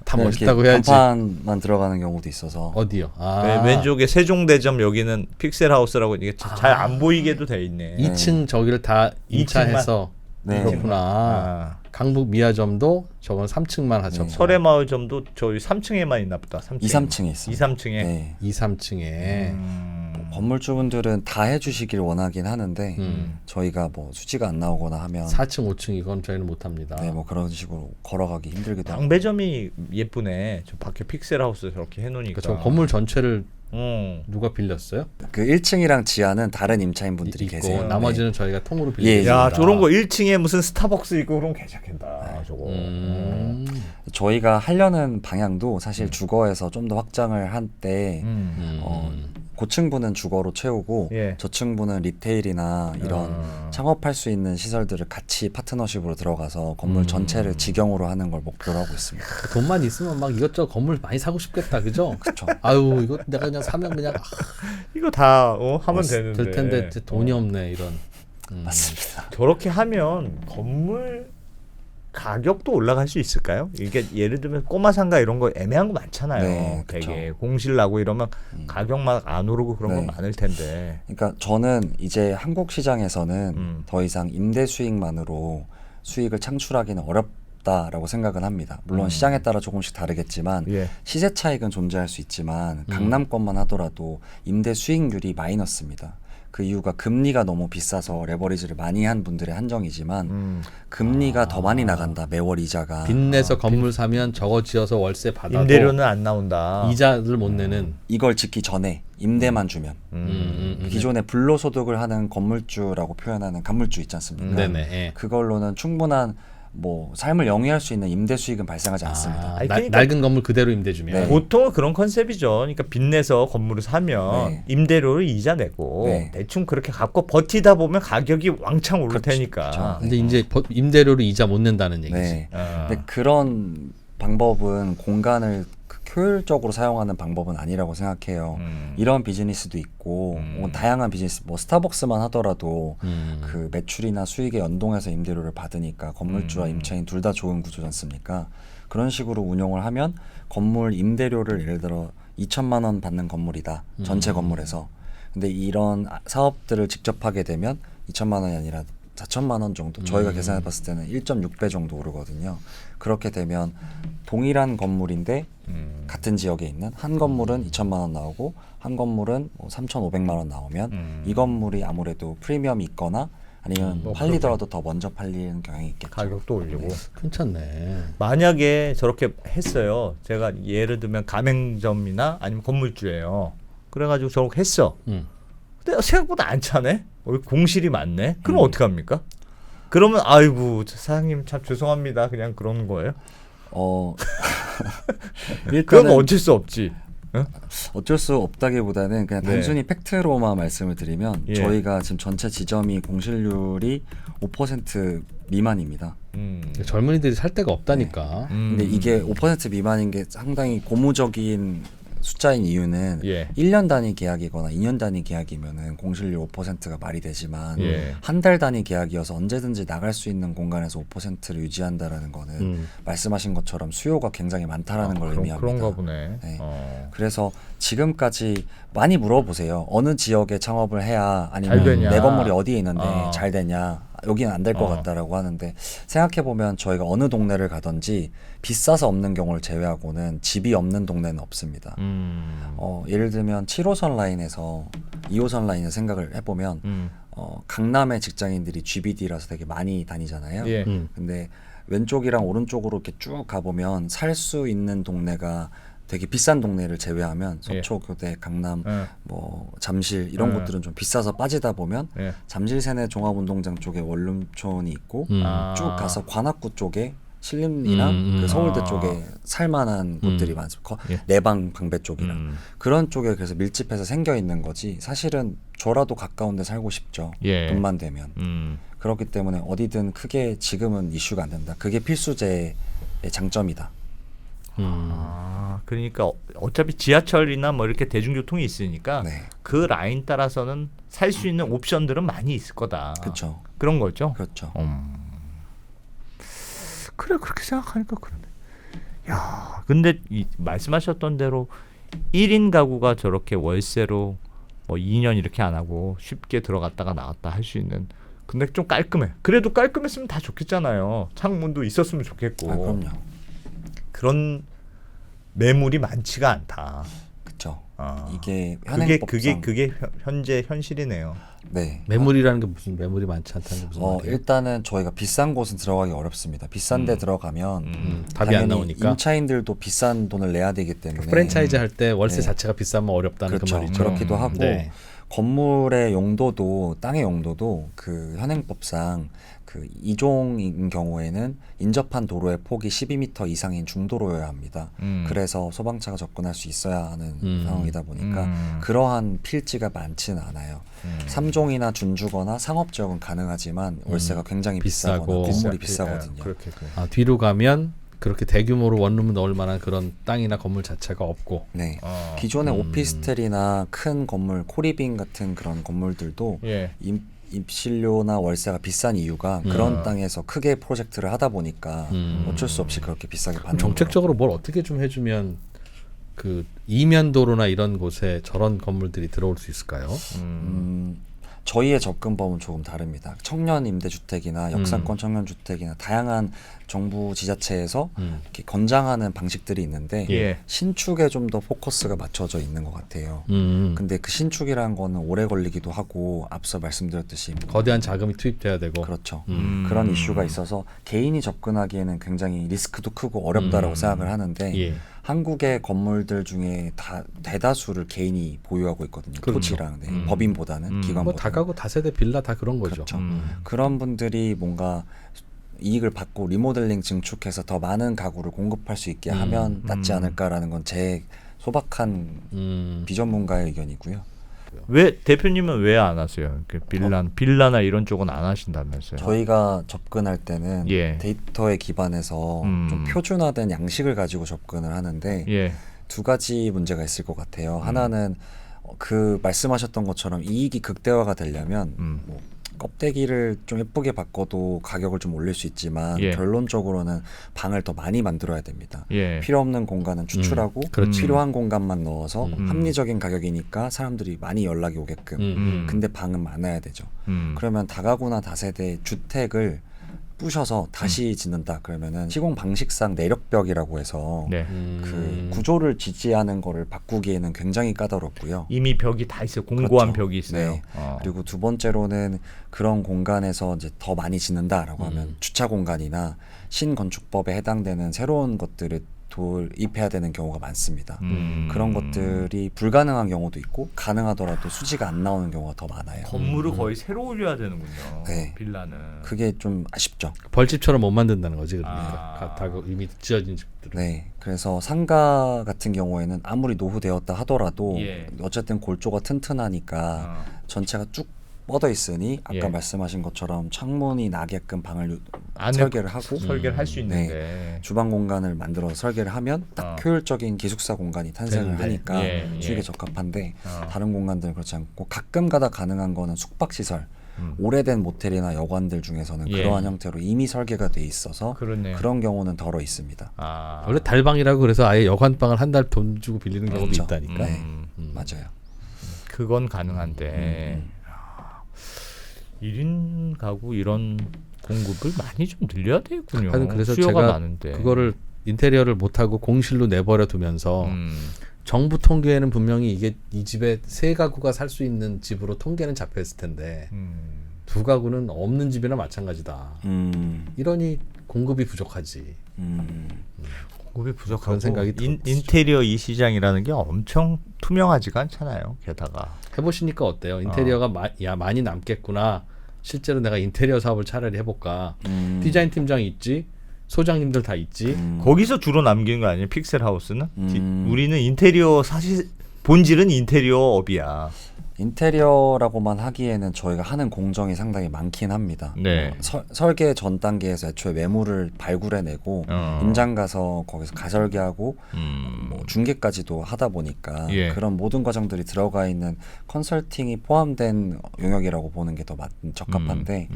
다 네, 멋있다고 이렇게 해야지. 간판만 들어가는 경우도 있어서 어디요? 네, 왼쪽에 세종대점 여기는 픽셀하우스라고 이게 잘 안 보이게도 돼 있네. 2층 저기를 다 2층만? 임차해서 네. 그렇구나. 강북 미아점도 저건 3층만 하죠. 설해마을점도 저희 3층에만 있나 보다. 3층. 2, 3층에 있습니다. 2, 3층에. 네. 2, 3층에. 건물주분들은 다 해주시길 원하긴 하는데 저희가 뭐 수지가 안 나오거나 하면 4층, 5층 이건 저희는 못 합니다. 네, 뭐 그런 식으로 걸어가기 힘들기도 하고. 방배점이 예쁘네. 저 밖에 픽셀하우스 저렇게 해놓으니까. 그러니까 저 건물 전체를 어. 누가 빌렸어요? 그 1층이랑 지하는 다른 임차인 분들이 있고 계세요. 나머지는 저희가 통으로 예, 빌리고 야 있습니다. 저런 거 1층에 무슨 스타벅스 있고 그럼 괜찮겠다. 저거. 네. 저희가 하려는 방향도 사실 주거에서 좀 더 확장을 한 때 고층부는 주거로 채우고 예. 저층부는 리테일이나 이런 창업할 수 있는 시설들을 같이 파트너십으로 들어가서 건물 전체를 직영으로 하는 걸 목표로 하고 있습니다. 돈만 있으면 막 이것저것 건물 많이 사고 싶겠다, 그죠? 그렇죠. 아유 이거 내가 그냥 사면 그냥 이거 다 하면 되는데. 될 텐데 이제 돈이 없네 이런. 맞습니다. 저렇게 하면 건물 가격도 올라갈 수 있을까요? 이게 예를 들면 꼬마 상가 이런 거 애매한 거 많잖아요. 네, 되게 그쵸. 공실 나고 이러면 가격 막 안 오르고 그런 네. 거 많을 텐데. 그러니까 저는 이제 한국 시장에서는 더 이상 임대 수익만으로 수익을 창출하기는 어렵다라고 생각은 합니다. 물론 시장에 따라 조금씩 다르겠지만 예. 시세 차익은 존재할 수 있지만 강남권만 하더라도 임대 수익률이 마이너스입니다. 그 이유가 금리가 너무 비싸서 레버리지를 많이 한 분들의 한정이지만 금리가 더 많이 나간다. 매월 이자가. 빚내서 건물 사면 저거 지어서 월세 받아도 임대료는 안 나온다. 이자를 못 내는. 이걸 짓기 전에 임대만 주면 기존에 불로소득을 하는 건물주라고 표현하는 간물주 있지 않습니까? 네네. 예. 그걸로는 충분한 뭐 삶을 영위할 수 있는 임대 수익은 발생하지 않습니다. 아니, 그러니까 낡은 건물 그대로 임대 주면. 네. 보통은 그런 컨셉이죠. 그러니까 빚내서 건물을 사면 네. 임대료를 이자 내고 네. 대충 그렇게 갖고 버티다 보면 가격이 왕창 오를 그렇죠. 테니까. 그렇죠. 근데 이제 임대료를 이자 못 낸다는 얘기지. 네. 아. 근데 그런 방법은 공간을 효율적으로 사용하는 방법은 아니라고 생각해요. 이런 비즈니스도 있고 다양한 비즈니스, 뭐 스타벅스만 하더라도 그 매출이나 수익에 연동해서 임대료를 받으니까 건물주와 임차인 둘 다 좋은 구조지 않습니까? 그런 식으로 운용을 하면 건물 임대료를 예를 들어 2천만 원 받는 건물이다. 전체 건물에서. 근데 이런 사업들을 직접 하게 되면 2천만 원이 아니라 4천만 원 정도, 저희가 계산해 봤을 때는 1.6배 정도 오르거든요. 그렇게 되면 동일한 건물인데 같은 지역에 있는 한 건물은 2천만 원 나오고 한 건물은 뭐 3,500만 원 나오면 이 건물이 아무래도 프리미엄이 있거나 아니면 팔리더라도 더 먼저 팔리는 경향이 있겠죠. 가격도 올리고. 괜찮네. 만약에 저렇게 했어요. 제가 예를 들면 가맹점이나 아니면 건물주예요. 그래가지고 저렇게 했어. 근데 생각보다 안 차네. 공실이 많네. 그럼 어떻게 합니까? 그러면 아이고 사장님 참 죄송합니다. 그냥 그런 거예요. 그건 일단은 어쩔 수 없지. 어? 어쩔 수 없다기보다는 그냥 네. 단순히 팩트로만 말씀을 드리면 예. 저희가 지금 전체 지점이 공실률이 5% 미만입니다. 젊은이들이 살 데가 없다니까. 근데 이게 5% 미만인 게 상당히 고무적인 숫자인 이유는 예. 1년 단위 계약이거나 2년 단위 계약이면은 공실률 5%가 말이 되지만 예. 한 달 단위 계약이어서 언제든지 나갈 수 있는 공간에서 5%를 유지한다라는 거는 말씀하신 것처럼 수요가 굉장히 많다라는 걸 의미합니다. 그런가 보네. 네. 그래서 지금까지 많이 물어보세요. 어느 지역에 창업을 해야 잘 아니면 되냐. 내 건물이 어디에 있는데 어. 잘 되냐. 여기는 안 될 것 같다라고 하는데 생각해보면 저희가 어느 동네를 가든지 비싸서 없는 경우를 제외하고는 집이 없는 동네는 없습니다. 예를 들면 7호선 라인에서 2호선 라인을 생각을 해보면 강남의 직장인들이 GBD라서 되게 많이 다니잖아요. 예. 근데 왼쪽이랑 오른쪽으로 이렇게 쭉 가보면 살 수 있는 동네가 되게 비싼 동네를 제외하면 서초교대, 강남, 예. 뭐 잠실 이런 예. 곳들은 좀 비싸서 빠지다 보면 예. 잠실 세내 종합운동장 쪽에 원룸촌이 있고 아. 쭉 가서 관악구 쪽에 신림이나 그 서울대 아. 쪽에 살만한 곳들이 많습니다. 예. 내방 방배 쪽이랑 그런 쪽에 그래서 밀집해서 생겨 있는 거지. 사실은 저라도 가까운데 살고 싶죠. 예. 돈만 되면. 그렇기 때문에 어디든 크게 지금은 이슈가 안 된다. 그게 필수제의 장점이다. 그러니까 어차피 지하철이나 뭐 이렇게 대중교통이 있으니까 네. 그 라인 따라서는 살 수 있는 옵션들은 많이 있을 거다. 그렇죠. 그런 거죠. 그렇죠. 그래 그렇게 생각하니까 그러네. 야, 근데 말씀하셨던 대로 1인 가구가 저렇게 월세로 뭐 2년 이렇게 안 하고 쉽게 들어갔다가 나왔다 할 수 있는. 근데 좀 깔끔해. 그래도 깔끔했으면 다 좋겠잖아요. 창문도 있었으면 좋겠고. 아, 그럼요. 그런 매물이 많지가 않다. 그렇죠. 아. 이게 현행법상 그게 현재 현실이네요. 네. 매물이라는 게 무슨 매물이 많지 않다는 게 무슨 말이에요? 일단은 저희가 비싼 곳은 들어가기 어렵습니다. 비싼 데 들어가면 답이 안 당연히 나오니까. 임차인들도 비싼 돈을 내야 되기 때문에 프랜차이즈 할 때 월세 네. 자체가 비싸면 어렵다는 그렇죠. 그 말이죠. 그렇기도 하고 네. 건물의 용도도 땅의 용도도 그 현행법상 그 2종인 경우에는 인접한 도로의 폭이 12m 이상인 중도로여야 합니다. 그래서 소방차가 접근할 수 있어야 하는 상황이다 보니까 그러한 필지가 많지는 않아요. 3종이나 준주거나 상업지역은 가능하지만 월세가 굉장히 비싸거나 비싸고. 건물이 비싸거든요. 그렇게 뒤로 가면 그렇게 대규모로 원룸을 넣을 만한 그런 땅이나 건물 자체가 없고. 네. 기존의 오피스텔이나 큰 건물, 코리빙 같은 그런 건물들도 예. 입실료나 월세가 비싼 이유가 그런 땅에서 크게 프로젝트를 하다 보니까 어쩔 수 없이 그렇게 비싸게 받는 거예요. 정책적으로 뭘 어떻게 좀 해주면 그 이면도로나 이런 곳에 저런 건물들이 들어올 수 있을까요? 저희의 접근법은 조금 다릅니다. 청년 임대주택이나 역삼권 청년주택이나 다양한 정부 지자체에서 이렇게 권장하는 방식들이 있는데 예. 신축에 좀 더 포커스가 맞춰져 있는 것 같아요. 근데 그 신축이라는 거는 오래 걸리기도 하고 앞서 말씀드렸듯이 거대한 자금이 투입돼야 되고. 그렇죠. 그런 이슈가 있어서 개인이 접근하기에는 굉장히 리스크도 크고 어렵다라고 생각을 하는데 예. 한국의 건물들 중에 다 대다수를 개인이 보유하고 있거든요. 그렇죠. 토지랑 법인보다는 기관보다. 뭐 다가구 다세대 빌라 다 그런 거죠. 그렇죠. 그런 분들이 뭔가 이익을 받고 리모델링 증축해서 더 많은 가구를 공급할 수 있게 하면 낫지 않을까라는 건 제 소박한 비전문가의 의견이고요. 왜 대표님은 왜 안 하세요? 빌라나 이런 쪽은 안 하신다면서요? 저희가 접근할 때는 예. 데이터에 기반해서 좀 표준화된 양식을 가지고 접근을 하는데 예. 두 가지 문제가 있을 것 같아요. 하나는 그 말씀하셨던 것처럼 이익이 극대화가 되려면 뭐 껍데기를 좀 예쁘게 바꿔도 가격을 좀 올릴 수 있지만 예. 결론적으로는 방을 더 많이 만들어야 됩니다. 예. 필요 없는 공간은 추출하고 그렇지. 필요한 공간만 넣어서 합리적인 가격이니까 사람들이 많이 연락이 오게끔. 근데 방은 많아야 되죠. 그러면 다가구나 다세대 주택을 부셔서 다시 짓는다 그러면은 시공 방식상 내력벽이라고 해서 네. 그 구조를 지지하는 거를 바꾸기에는 굉장히 까다롭고요. 이미 벽이 다 있어요. 공고한 그렇죠. 벽이 있어요. 네. 어. 그리고 두 번째로는 그런 공간에서 이제 더 많이 짓는다라고 하면 주차 공간이나 신건축법에 해당되는 새로운 것들을 도입해야 되는 경우가 많습니다. 그런 것들이 불가능한 경우도 있고 가능하더라도 수지가 안 나오는 경우가 더 많아요. 건물을 거의 새로 올려야 되는군요. 네. 빌라는. 그게 좀 아쉽죠. 벌집처럼 못 만든다는 거지. 그러니까 아. 다 이미 지어진 집들은. 네, 그래서 상가 같은 경우에는 아무리 노후되었다 하더라도 예. 어쨌든 골조가 튼튼하니까 전체가 쭉 뻗어 있으니 아까 예. 말씀하신 것처럼 창문이 나게끔 방을 안에 설계를 하고 설계를 할 수 있는데. 주방 공간을 만들어서 설계를 하면 딱 효율적인 기숙사 공간이 탄생을 되는데. 하니까 예, 수익에 예. 적합한데 어. 다른 공간들은 그렇지 않고 가끔가다 가능한 거는 숙박시설 오래된 모텔이나 여관들 중에서는 예. 그러한 형태로 이미 설계가 돼 있어서 그렇네요. 그런 경우는 덜어 있습니다. 아. 원래 달방이라고 그래서 아예 여관방을 한 달 돈 주고 빌리는 경우도 그렇죠. 있다니까. 네, 맞아요. 그건 가능한데 1인 가구 이런 공급을 많이 좀 늘려야 되겠군요. 하여튼 그래서 수요가 제가 많은데. 그거를 인테리어를 못하고 공실로 내버려 두면서 정부 통계에는 분명히 이게 이 집에 세 가구가 살 수 있는 집으로 통계는 잡혀 있을 텐데 두 가구는 없는 집이나 마찬가지다. 이러니 공급이 부족하지. 공급이 부족하고 그런 생각이 인테리어 이 시장이라는 게 엄청 투명하지가 않잖아요. 게다가 해보시니까 어때요? 인테리어가 많이 남겠구나. 실제로 내가 인테리어 사업을 차라리 해볼까. 디자인 팀장이 있지, 소장님들 다 있지. 거기서 주로 남기는 거 아니에요? 픽셀 하우스는 우리는 인테리어 사실 본질은 인테리어 업이야. 인테리어라고만 하기에는 저희가 하는 공정이 상당히 많긴 합니다. 네. 설계 전 단계에서 애초에 매물을 발굴해내고 임장 가서 거기서 가설계하고 뭐 중개까지도 하다 보니까 예. 그런 모든 과정들이 들어가 있는 컨설팅이 포함된 영역이라고 보는 게 더 적합한데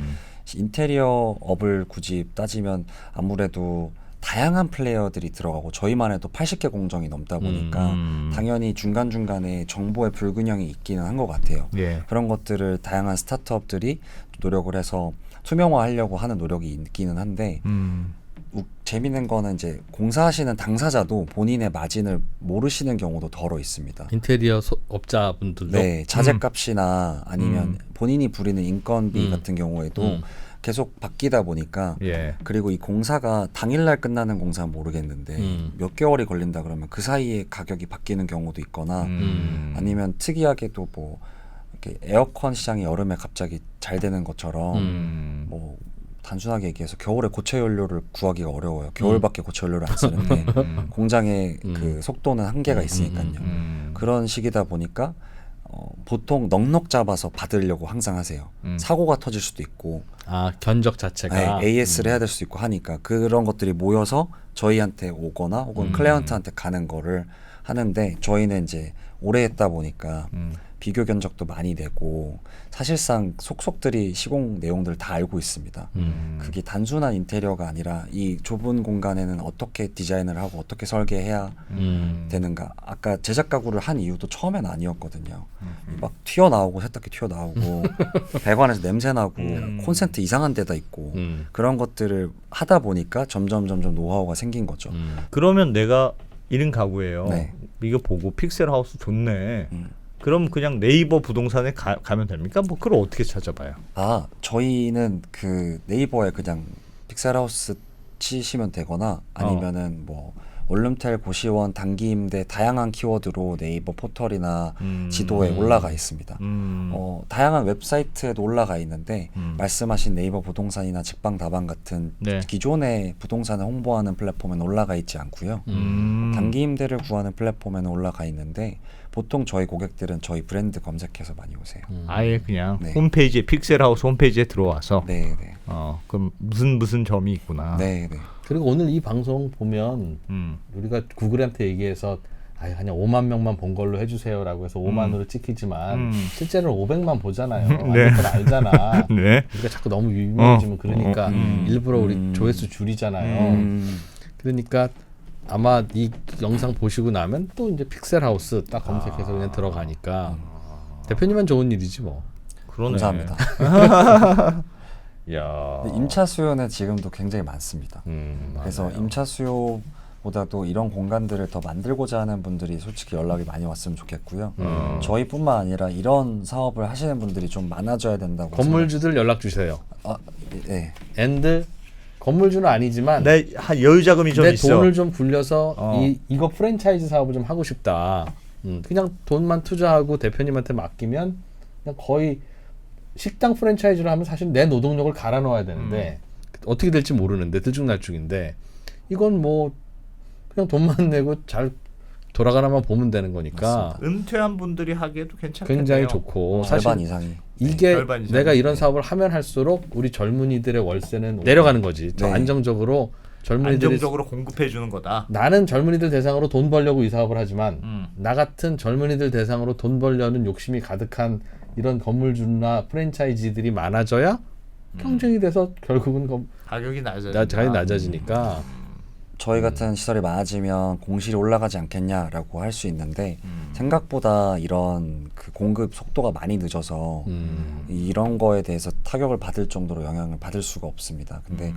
인테리어 업을 굳이 따지면 아무래도 다양한 플레이어들이 들어가고 저희만 해도 80개 공정이 넘다 보니까 당연히 중간중간에 정보의 불균형이 있기는 한 것 같아요. 예. 그런 것들을 다양한 스타트업들이 노력을 해서 투명화하려고 하는 노력이 있기는 한데 재미있는 거는 이제 공사하시는 당사자도 본인의 마진을 모르시는 경우도 덜어 있습니다. 인테리어 업자분들도. 네, 자재값이나 아니면 본인이 부리는 인건비 같은 경우에도 계속 바뀌다 보니까 예. 그리고 이 공사가 당일날 끝나는 공사는 모르겠는데 몇 개월이 걸린다 그러면 그 사이에 가격이 바뀌는 경우도 있거나 아니면 특이하게도 뭐 이렇게 에어컨 시장이 여름에 갑자기 잘 되는 것처럼 뭐 단순하게 얘기해서 겨울에 고체 연료를 구하기가 어려워요. 겨울밖에 고체 연료를 안 쓰는데 공장의 그 속도는 한계가 있으니까요. 그런 시기다 보니까 보통 넉넉 잡아서 받으려고 항상 하세요. 사고가 터질 수도 있고 견적 자체가 네, AS를 해야 될 수도 있고 하니까 그런 것들이 모여서 저희한테 오거나 혹은 클라이언트한테 가는 거를 하는데 저희는 이제 오래 했다 보니까 비교 견적도 많이 내고 사실상 속속들이 시공 내용들을 다 알고 있습니다. 그게 단순한 인테리어가 아니라 이 좁은 공간에는 어떻게 디자인을 하고 어떻게 설계해야 되는가. 아까 제작 가구를 한 이유도 처음엔 아니었거든요. 막 튀어나오고 세탁기 튀어나오고 배관에서 냄새나고 콘센트 이상한 데다 있고 그런 것들을 하다 보니까 점점 노하우가 생긴 거죠. 그러면 내가 1인 가구예요. 네. 이거 보고 픽셀 하우스 좋네. 그럼 그냥 네이버 부동산에 가면 됩니까? 뭐 그걸 어떻게 찾아봐요? 저희는 그 네이버에 그냥 픽셀하우스 치시면 되거나 아니면은 뭐 원룸텔, 고시원, 단기임대 다양한 키워드로 네이버 포털이나 지도에 올라가 있습니다. 다양한 웨브사이트에도 올라가 있는데 말씀하신 네이버 부동산이나 직방다방 같은 네. 기존의 부동산을 홍보하는 플랫폼에는 올라가 있지 않고요. 단기임대를 구하는 플랫폼에는 올라가 있는데 보통 저희 고객들은 저희 브랜드 검색해서 많이 오세요. 아예 그냥 네. 홈페이지에 픽셀하우스 홈페이지에 들어와서 네. 그럼 무슨 점이 있구나. 네. 그리고 오늘 이 방송 보면 우리가 구글한테 얘기해서 아예 그냥 5만 명만 본 걸로 해주세요라고 해서 5만으로 찍히지만 실제로는 500만 보잖아요. 네. 그건 알잖아. 네. 우리가 자꾸 너무 유명해지면 그러니까 일부러 우리 조회수 줄이잖아요. 그러니까 아마 이 영상 보시고 나면 또 이제 픽셀 하우스 딱 검색해서 그냥 들어가니까 대표님은 좋은 일이지 뭐. 그러네. 감사합니다. 야. 임차 수요는 지금도 굉장히 많습니다. 그래서 맞아요. 임차 수요보다도 이런 공간들을 더 만들고자 하는 분들이 솔직히 연락이 많이 왔으면 좋겠고요. 저희뿐만 아니라 이런 사업을 하시는 분들이 좀 많아져야 된다고. 건물주들 연락 주세요. 네. 앤드 건물주는 아니지만 내 여유 자금이 좀 내 있어. 돈을 좀 굴려서 어. 이거 프랜차이즈 사업을 좀 하고 싶다. 그냥 돈만 투자하고 대표님한테 맡기면 그냥 거의 식당 프랜차이즈를 하면 사실 내 노동력을 갈아 넣어야 되는데 어떻게 될지 모르는데 들쭉날쭉인데 이건 뭐 그냥 돈만 내고 잘 돌아가나만 보면 되는 거니까 은퇴한 분들이 하기에도 괜찮겠네요. 굉장히 좋고 사실 절반 이상이. 이게 절반 이상. 내가 이런 사업을 하면 할수록 우리 젊은이들의 월세는 내려가는 거지. 더 네. 안정적으로 젊은이들이 안정적으로 공급해 주는 거다. 나는 젊은이들 대상으로 돈 벌려고 이 사업을 하지만 나 같은 젊은이들 대상으로 돈 벌려는 욕심이 가득한 이런 건물주나 프랜차이즈들이 많아져야 경쟁이 돼서 결국은 가격이 가격이 낮아지니까 저희 같은 시설이 많아지면 공실이 올라가지 않겠냐라고 할 수 있는데 생각보다 이런 그 공급 속도가 많이 늦어서 이런 거에 대해서 타격을 받을 정도로 영향을 받을 수가 없습니다. 근데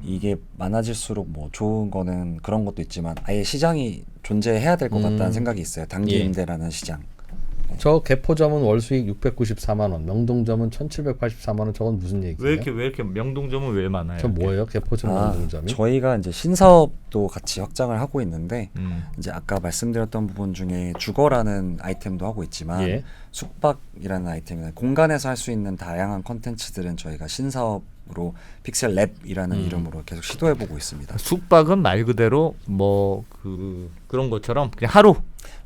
이게 많아질수록 뭐 좋은 거는 그런 것도 있지만 아예 시장이 존재해야 될 것 같다는 생각이 있어요. 단기 예. 임대라는 시장. 저 개포점은 월 수익 694만 원, 명동점은 1,784만 원. 저건 무슨 얘기예요? 왜 이렇게 명동점은 왜 많아요? 저 뭐예요? 개포점 명동점이? 저희가 이제 신사업도 같이 확장을 하고 있는데 음. 이제 아까 말씀드렸던 부분 중에 주거라는 아이템도 하고 있지만 예. 숙박이라는 아이템이나 공간에서 할 수 있는 다양한 컨텐츠들은 저희가 신사업으로 픽셀 랩이라는 이름으로 계속 시도해보고 있습니다. 숙박은 말 그대로 뭐 그런 것처럼 그냥 하루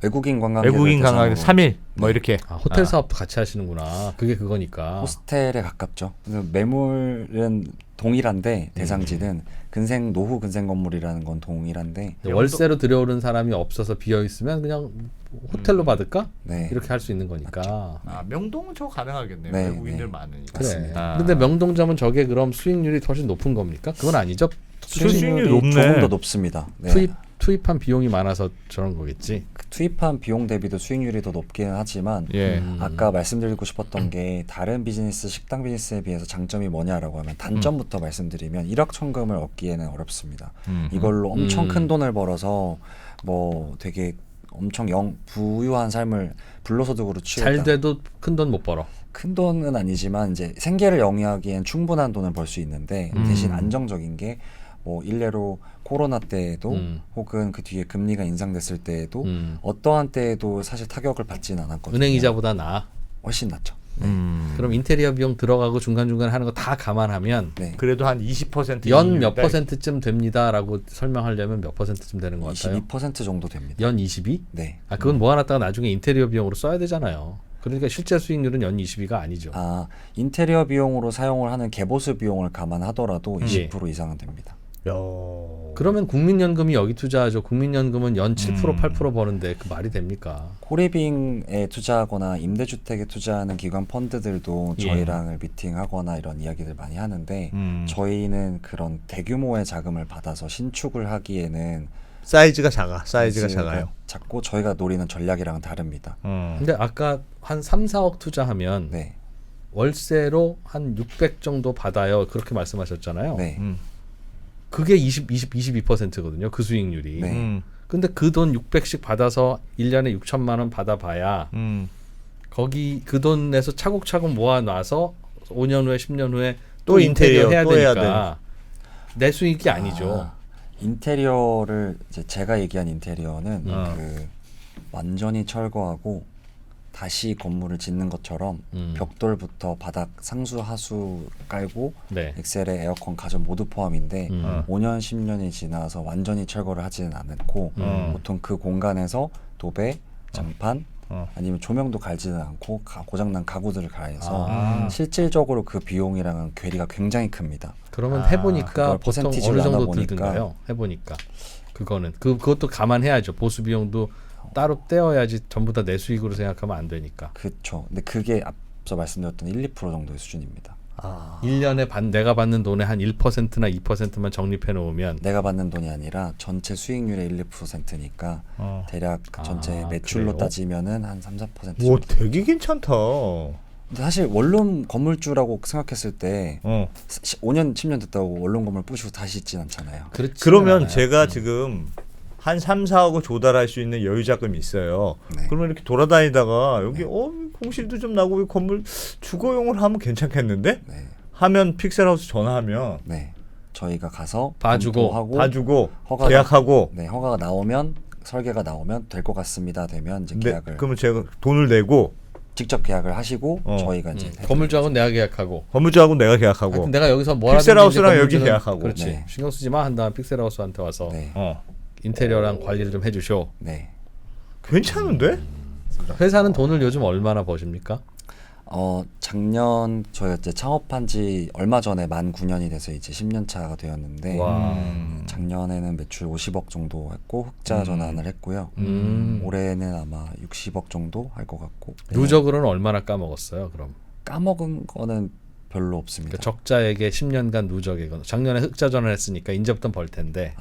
외국인 관광객을 외국인 관광객 대상으로 3일 뭐 이렇게 아, 호텔 사업도 같이 하시는구나. 그게 그거니까. 호스텔에 가깝죠. 그래서 매물은 동일한데 대상지는 노후 근생 건물이라는 건 동일한데 월세로 들여오는 사람이 없어서 비어 있으면 그냥 호텔로 받을까? 네. 이렇게 할 수 있는 거니까. 명동은 저 가능하겠네요. 네, 외국인들 네. 많으니까. 그래. 아. 근데 명동점은 저게 그럼 수익률이 훨씬 높은 겁니까? 그건 아니죠. 수익률이 높네. 조금 더 높습니다. 네. 투입한 비용이 많아서 저런 거겠지. 투입한 비용 대비도 수익률이 더 높기는 하지만 예. 아까 말씀드리고 싶었던 게 다른 비즈니스, 식당 비즈니스에 비해서 장점이 뭐냐라고 하면 단점부터 말씀드리면 1억 천금을 얻기에는 어렵습니다. 이걸로 엄청 큰 돈을 벌어서 뭐 되게 엄청 부유한 삶을 불로소득으로 취했다. 잘 돼도 큰 돈 못 벌어. 큰 돈은 아니지만 이제 생계를 영위하기엔 충분한 돈을 벌 수 있는데 대신 안정적인 게 뭐 일례로 코로나 때에도 혹은 그 뒤에 금리가 인상됐을 때에도 어떠한 때에도 사실 타격을 받지는 않았거든요. 은행 이자보다 나아. 훨씬 낫죠. 그럼 인테리어 비용 들어가고 중간중간에 하는 거 다 감안하면 네. 그래도 한 20% 연 몇 퍼센트쯤 됩니다라고 설명하려면 몇 퍼센트쯤 되는 것 같아요? 22% 정도 됩니다. 연 22? 네. 아 그건 모아놨다가 나중에 인테리어 비용으로 써야 되잖아요. 그러니까 실제 수익률은 연 22가 아니죠. 아 인테리어 비용으로 사용을 하는 개보수 비용을 감안하더라도 20% 예. 이상은 됩니다. 야. 그러면 국민연금이 여기 투자하죠. 국민연금은 연 7% 8% 버는데 그 말이 됩니까? 코리빙에 투자하거나 임대주택에 투자하는 기관 펀드들도 예. 저희랑을 미팅하거나 이런 이야기들 많이 하는데 저희는 그런 대규모의 자금을 받아서 신축을 하기에는 사이즈가 작아요. 작고 저희가 노리는 전략이랑은 다릅니다. 근데 아까 한 3, 4억 투자하면 네. 월세로 한 600 정도 받아요. 그렇게 말씀하셨잖아요. 네. 그게 22%거든요. 그 수익률이. 네. 근데 그 돈 600씩 받아서 1년에 6천만 원 받아봐야 거기 그 돈에서 차곡차곡 모아놔서 5년 후에 10년 후에 또 인테리어 해야 또 해야 되니까 내 수익이 아니죠. 인테리어를 이제 제가 얘기한 인테리어는 그 완전히 철거하고 다시 건물을 짓는 것처럼 벽돌부터 바닥 상수 하수 깔고 네. 엑셀에 에어컨 가전 모두 포함인데 5년 10년이 지나서 완전히 철거를 하지는 않고 보통 그 공간에서 도배, 장판 아니면 조명도 갈지는 않고 고장난 가구들을 갈아서 실질적으로 그 비용이랑은 괴리가 굉장히 큽니다. 그러면 해보니까 그걸 보통 퍼센티지로 어느 정도 나눠보니까 들던가요? 해보니까 그거는 그것도 감안해야죠. 보수 비용도 따로 떼어야지 전부 다 내 수익으로 생각하면 안 되니까. 그렇죠. 근데 그게 앞서 말씀드렸던 1, 2% 정도의 수준입니다. 1년에 내가 받는 돈의 한 1%나 2%만 적립해 놓으면 내가 받는 돈이 아니라 전체 수익률의 1, 2%니까 대략 그 전체 매출로 그래요? 따지면은 한 3, 4% 와, 정도. 되게 괜찮다. 근데 사실 원룸 건물주라고 생각했을 때 5년, 10년 됐다고 원룸 건물 부시고 다시 짓진 않잖아요. 그러면 제가 지금 한 3, 4억을 조달할 수 있는 여유 자금이 있어요. 네. 그러면 이렇게 돌아다니다가 여기 공실도 좀 나고 이 건물 주거용을 하면 괜찮겠는데? 네. 하면 픽셀하우스 전화하면 네. 저희가 가서 봐주고, 검토하고 봐주고 허가가- 계약하고. 네, 허가가 나오면 설계가 나오면 될 것 같습니다. 되면 이제 네, 계약을 그러면 제가 돈을 내고 직접 계약을 하시고 저희가 이제 건물주하고는 내가 계약하고. 건물주하고 내가 계약하고. 하여튼 내가 여기서 뭐 픽셀하우스랑 여기 계약하고. 그렇지. 네. 신경 쓰지 마 한 다음 픽셀하우스한테 와서 네. 인테리어랑 관리를 좀 해주쇼. 네. 괜찮은데? 회사는 돈을 요즘 얼마나 버십니까? 작년 저희가 이제 창업한 지 얼마 전에 만 9년이 돼서 이제 10년 차가 되었는데 와. 작년에는 매출 50억 정도 했고 흑자 전환을 했고요. 올해는 아마 60억 정도 할 것 같고 누적으로는 얼마나 까먹었어요? 그럼 까먹은 거는 별로 없습니다. 그러니까 적자액의 10년간 누적액은 작년에 흑자 전환했으니까 이제부터 벌 텐데.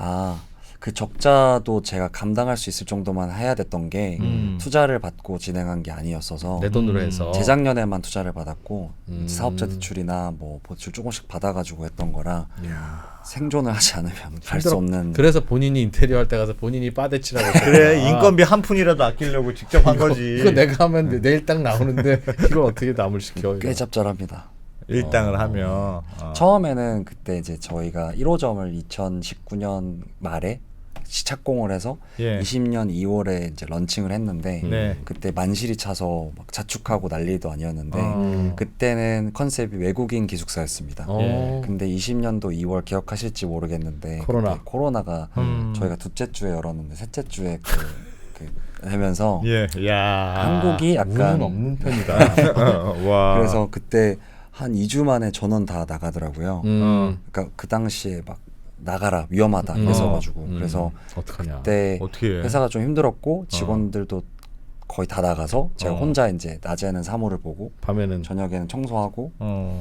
그 적자도 제가 감당할 수 있을 정도만 해야 됐던 게 투자를 받고 진행한 게 아니었어서 내 돈으로 해서 재작년에만 투자를 받았고 사업자 대출이나 뭐 보출 조금씩 받아가지고 했던 거라 생존을 하지 않으면 갈 수 없는. 그래서 본인이 인테리어 할 때 가서 본인이 빠대치라고 그래, 인건비 한 푼이라도 아끼려고 직접 한 거지. 이거 내가 하면 내일 딱 나오는데 이걸 어떻게 남을 시켜? 꽤 짭짤합니다. 일당을 하면 처음에는 그때 이제 저희가 1호점을 2019년 말에 시착공을 해서 예. 20년 2월에 이제 런칭을 했는데 네. 그때 만실이 차서 막 자축하고 난리도 아니었는데 그때는 컨셉이 외국인 기숙사였습니다. 어. 근데 20년도 2월 기억하실지 모르겠는데 코로나. 그때 코로나가 저희가 둘째 주에 열었는데 셋째 주에 하면서 예, 야. 한국이 운은 약간 없는 편이다. 와. 그래서 그때 한 2주 만에 전원 다 나가더라고요. 그러니까 그 당시에 막 나가라 위험하다 이랬어가지고 그래서 어떡하냐. 그때 어떻게 해? 회사가 좀 힘들었고 직원들도 거의 다 나가서 제가 혼자 이제 낮에는 사무를 보고 밤에는 저녁에는 청소하고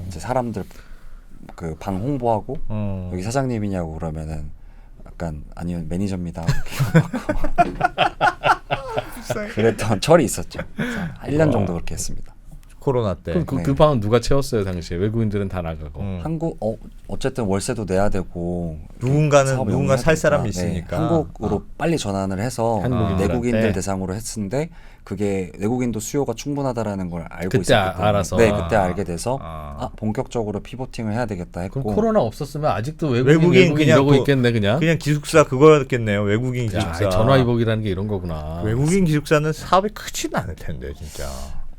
이제 사람들 그 방 홍보하고 여기 사장님이냐고 그러면은 약간 아니요 매니저입니다. 그랬던 철이 있었죠. 그래서 1년 정도 그렇게 했습니다. 코로나 때. 그럼 그 방은 누가 채웠어요 당시에? 외국인들은 다 나가고. 한국 어쨌든 월세도 내야 되고 누군가는 사업을 누군가 살 영위해야 사람이 되니까. 있으니까. 한국으로 빨리 전환을 해서 한국인들한테. 내국인들 대상으로 했는데 그게 외국인도 수요가 충분하다라는 걸 알고 그때 있었기 때문에 알아서. 네 그때 알게 돼서 아. 본격적으로 피보팅을 해야 되겠다 했고 그럼 코로나 없었으면 아직도 외국인 외국인 그냥 이러고 뭐- 있겠네 그냥. 그냥 기숙사 그거였겠네요. 외국인 야, 기숙사. 전화위복이라는 게 이런 거구나. 외국인 기숙사는 사업이 크지는 않을 텐데 진짜.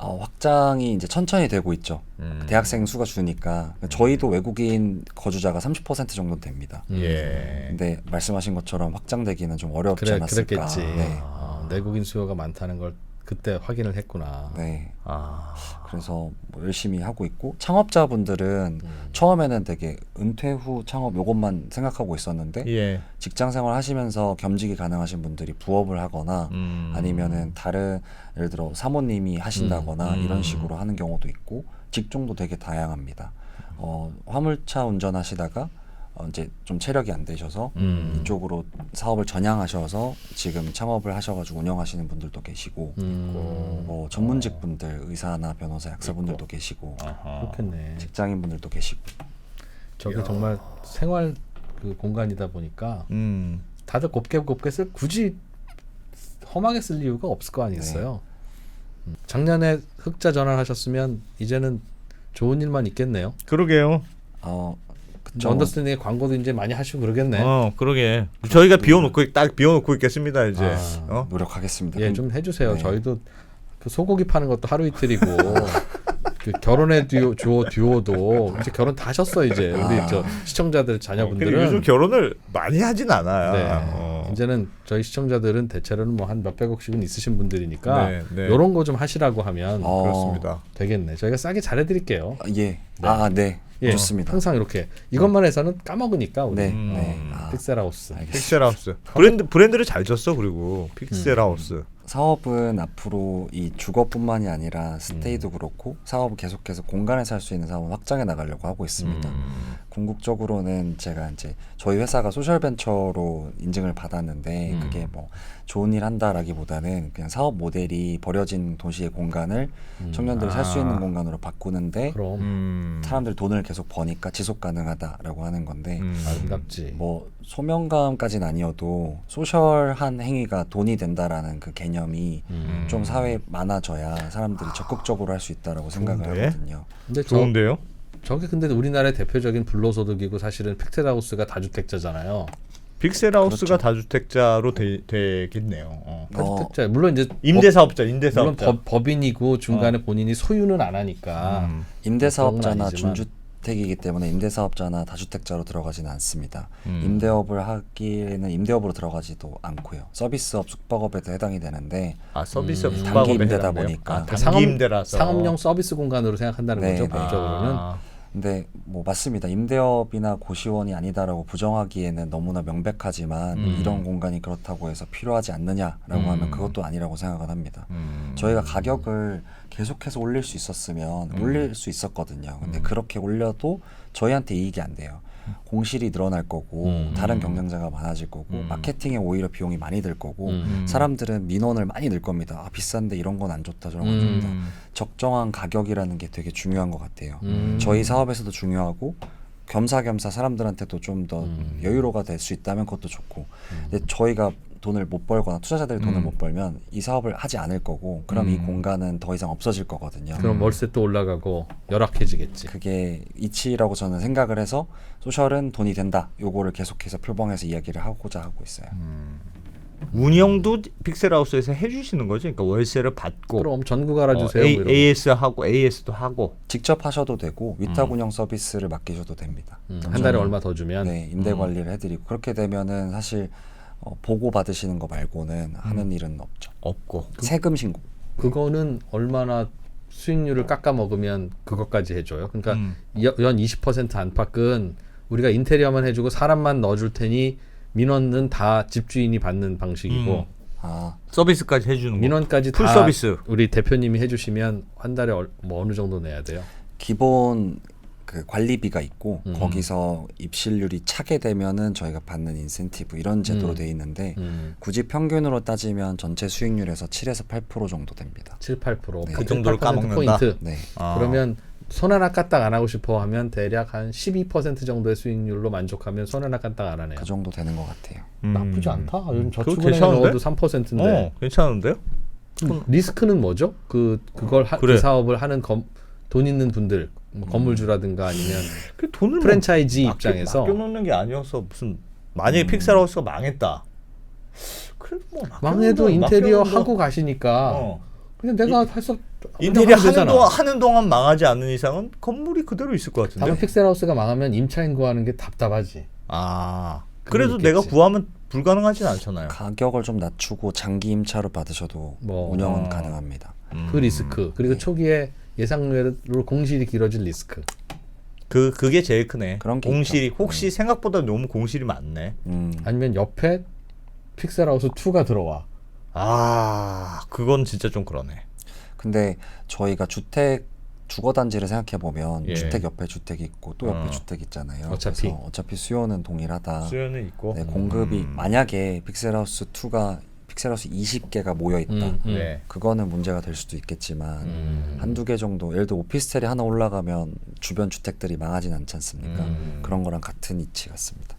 확장이 이제 천천히 되고 있죠. 대학생 수가 주니까 저희도 외국인 거주자가 30% 정도 됩니다. 예. 근데 말씀하신 것처럼 확장되기는 좀 어렵지 그래 않았을까. 그랬겠지. 네. 내국인 수요가 많다는 걸 그때 확인을 했구나. 네. 아. 그래서 뭐 열심히 하고 있고 창업자분들은 처음에는 되게 은퇴 후 창업 요것만 생각하고 있었는데 예. 직장 생활 하시면서 겸직이 가능하신 분들이 부업을 하거나 아니면은 다른 예를 들어 사모님이 하신다거나 이런 식으로 하는 경우도 있고 직종도 되게 다양합니다. 화물차 운전하시다가 이제 좀 체력이 안 되셔서 이쪽으로 사업을 전향하셔서 지금 창업을 하셔가지고 운영하시는 분들도 계시고 뭐 전문직 분들 의사나 변호사 약사분들도 계시고 그렇겠네. 직장인 분들도 계시고 저게 정말 생활 그 공간이다 보니까 다들 곱게 쓸 굳이 험하게 쓸 이유가 없을 거 아니겠어요. 작년에 흑자 전환하셨으면 이제는 좋은 일만 있겠네요. 그러게요. 그쵸. 언더스탠딩의 광고도 이제 많이 하시고 그러겠네. 그러게. 저희가 비워놓고 딱 비워놓고 있겠습니다 이제. 노력하겠습니다. 예, 좀 해주세요. 네. 저희도 그 소고기 파는 것도 하루 이틀이고 그 결혼의 듀오도 이제 결혼 다 하셨어 이제 우리 저 시청자들 근데 자녀분들은. 요즘 결혼을 많이 하진 않아요. 네. 이제는 저희 시청자들은 대체로는 뭐 한 몇백억씩은 있으신 분들이니까 네, 네. 이런 거 좀 하시라고 하면 그렇습니다. 되겠네. 저희가 싸게 잘해드릴게요. 예. 네. 예, 좋습니다. 항상 이렇게 이것만 해서는 까먹으니까 우리 네. 네. 픽셀하우스. 알겠습니다. 픽셀하우스. 브랜드를 잘 졌어. 그리고 픽셀하우스. 사업은 앞으로 이 주거뿐만이 아니라 스테이도 그렇고 사업을 계속해서 공간에서 할 수 있는 사업은 확장해 나가려고 하고 있습니다. 궁극적으로는 제가 이제 저희 회사가 소셜벤처로 인증을 받았는데 그게 뭐 좋은 일 한다라기보다는 그냥 사업 모델이 버려진 도시의 공간을 청년들이 살 수 있는 공간으로 바꾸는데 그럼 사람들이 돈을 계속 버니까 지속 가능하다라고 하는 건데 아름답지. 뭐 소명감까지는 아니어도 소셜한 행위가 돈이 된다라는 그 개념이 좀 사회에 많아져야 사람들이 적극적으로 할 수 있다라고 생각을 좋은데? 하거든요. 근데 좋은데요? 저게 근데 우리나라의 대표적인 불로소득이고 사실은 픽셀하우스가 다주택자잖아요. 픽셀하우스가 다주택자로 되겠네요. 다주택자 물론 이제 임대사업자, 물론 임대사업자. 법인이고 중간에 본인이 소유는 안 하니까 임대사업자나 그런 건 아니지만. 준주택이기 때문에 임대사업자나 다주택자로 들어가지는 않습니다. 임대업을 하기에는 임대업으로 들어가지도 않고요. 서비스업, 숙박업에도 해당이 되는데 서비스업 단기 숙박업에 임대다 해당돼요? 보니까. 단기 임대라서 상업용 서비스 공간으로 생각한다는 네, 거죠. 네. 법적으로는. 근데 뭐 맞습니다. 임대업이나 고시원이 아니다라고 부정하기에는 너무나 명백하지만 이런 공간이 그렇다고 해서 필요하지 않느냐라고 하면 그것도 아니라고 생각을 합니다. 저희가 가격을 계속해서 올릴 수 있었으면 올릴 수 있었거든요. 근데 그렇게 올려도 저희한테 이익이 안 돼요. 공실이 늘어날 거고 다른 경쟁자가 많아질 거고 마케팅에 오히려 비용이 많이 들 거고 사람들은 민원을 많이 낼 겁니다. 비싼데 이런 건 안 좋다 저런 건 안 좋다. 적정한 가격이라는 게 되게 중요한 것 같아요. 저희 사업에서도 중요하고 겸사겸사 사람들한테도 좀 더 여유로가 될 수 있다면 그것도 좋고 근데 저희가 돈을 못 벌거나 투자자들이 돈을 못 벌면 이 사업을 하지 않을 거고 그럼 이 공간은 더 이상 없어질 거거든요. 그럼 월세 또 올라가고 열악해지겠지. 그게 이치라고 저는 생각을 해서 소셜은 돈이 된다. 요거를 계속해서 표방해서 이야기를 하고자 하고 있어요. 운영도 픽셀하우스에서 해주시는 거죠? 그러니까 월세를 받고 그럼 전국 알아주세요. 뭐 이런 거. AS 하고 AS도 하고 직접 하셔도 되고 위탁 운영 서비스를 맡기셔도 됩니다. 한 달에 얼마 더 주면 네, 임대 관리를 해드리고 그렇게 되면은 사실 보고 받으시는 거 말고는 하는 일은 없죠. 없고 세금 신고. 그거는 얼마나 수익률을 깎아 먹으면 그것까지 해줘요. 그러니까 연 20% 안팎은 우리가 인테리어만 해주고 사람만 넣어줄 테니 민원은 다 집주인이 받는 방식이고 아, 서비스까지 해주는 거. 민원까지 풀 다 서비스. 우리 대표님이 해주시면 한 달에 뭐 어느 정도 내야 돼요? 기본 그 관리비가 있고 거기서 입실률이 차게 되면은 저희가 받는 인센티브 이런 제도로 돼 있는데 굳이 평균으로 따지면 전체 수익률에서 7에서 8% 정도 됩니다. 7, 8%. 네. 그 정도를 8% 까먹는다? 포인트. 네. 그러면 손 하나 까딱 안 하고 싶어 하면 대략 한 12% 정도의 수익률로 만족하면 손 하나 까딱 안 하네요. 그 정도 되는 것 같아요. 나쁘지 않다. 요즘 그거 저축은행에 괜찮은데? 넣어도 3%인데. 괜찮은데요? 리스크는 뭐죠? 그걸 그래. 그 사업을 하는 돈 있는 분들, 뭐 건물주라든가 아니면 그 돈을 프랜차이지 입장에서 맡겨놓는 게 아니어서 무슨 만약에 픽셀하우스가 망했다. 그래도 뭐 망해도 맡겨놓는 인테리어 맡겨놓는 하고 가시니까 어. 그냥 내가 해서 인테리어 되잖아. 하는 동안 망하지 않는 이상은 건물이 그대로 있을 것 다만 같은데. 픽셀하우스가 망하면 임차인 구하는 게 답답하지. 그래도 있겠지. 내가 구하면 불가능하진 않잖아요. 가격을 좀 낮추고 장기 임차로 받으셔도 뭐, 운영은 가능합니다. 그 리스크 그리고 초기에 예상외로 공실이 길어질 리스크. 그게 제일 크네. 그런 게 공실이 있죠. 혹시 생각보다 너무 공실이 많네. 아니면 옆에 픽셀하우스 2가 들어와. 그건 진짜 좀 그러네. 근데 저희가 주거 단지를 생각해 보면 예. 주택 옆에 주택이 있고 또 옆에 주택 있잖아요. 어차피. 그래서 어차피 수요는 동일하다. 수요는 있고. 네, 공급이 만약에 픽셀하우스 2가 픽셀하우스 20개가 모여 있다. 네. 그거는 문제가 될 수도 있겠지만 한두 개 정도 예를 들어 오피스텔이 하나 올라가면 주변 주택들이 망하진 않지 않습니까? 그런 거랑 같은 이치 같습니다.